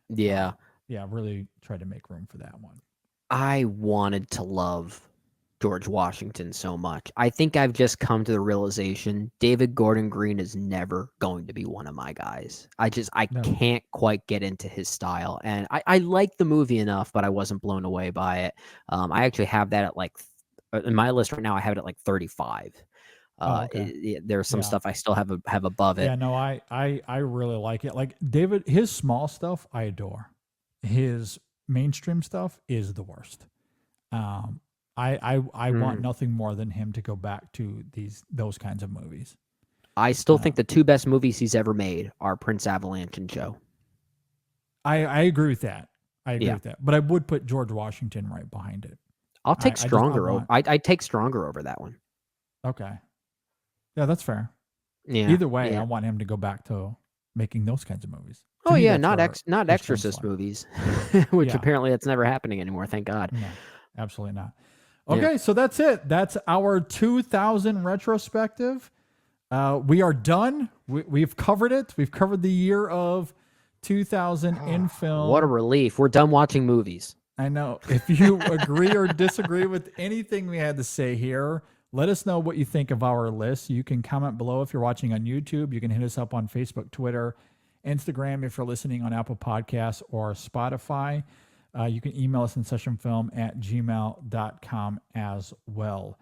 Yeah.
yeah, really try to make room for that one.
I wanted to love George Washington so much. I think I've just come to the realization David Gordon Green is never going to be one of my guys. I
No.
can't quite get into his style. And I like the movie enough, but I wasn't blown away by it. I actually have that at like in my list right now, I have it at like 35.
Oh, okay.
There's some
Yeah.
stuff I still have above it.
Yeah, no, I really like it. Like David, his small stuff I adore. His mainstream stuff is the worst. Um I want
Hmm.
nothing more than him to go back to those kinds of movies.
I still think the two best movies he's ever made are Prince Avalanche and Joe.
I agree with that. I agree
Yeah.
with that. But I would put George Washington right behind it.
I'll take
I
Stronger over.
want
I'd take Stronger over that one.
okay. Yeah, that's fair.
Yeah,
Either way, I
yeah.
want him to go back to making those kinds of movies. To
Oh
me,
yeah,
that's where
not
his strengths
Exorcist
lie.
movies, which
Yeah,
apparently that's never happening anymore. Thank God.
no, absolutely not.
Yeah.
Okay, so that's it. That's our 2000 retrospective. We are done. We've covered it. We've covered the year of 2000 in
What a
film.
relief. We're done watching movies.
I know. If you agree or disagree with anything we had to say here, let us know what you think of our list. You can comment below if you're watching on YouTube. You can hit us up on Facebook, Twitter, Instagram if you're listening on Apple Podcasts or Spotify. You can email us InSessionFilm@gmail.com as well.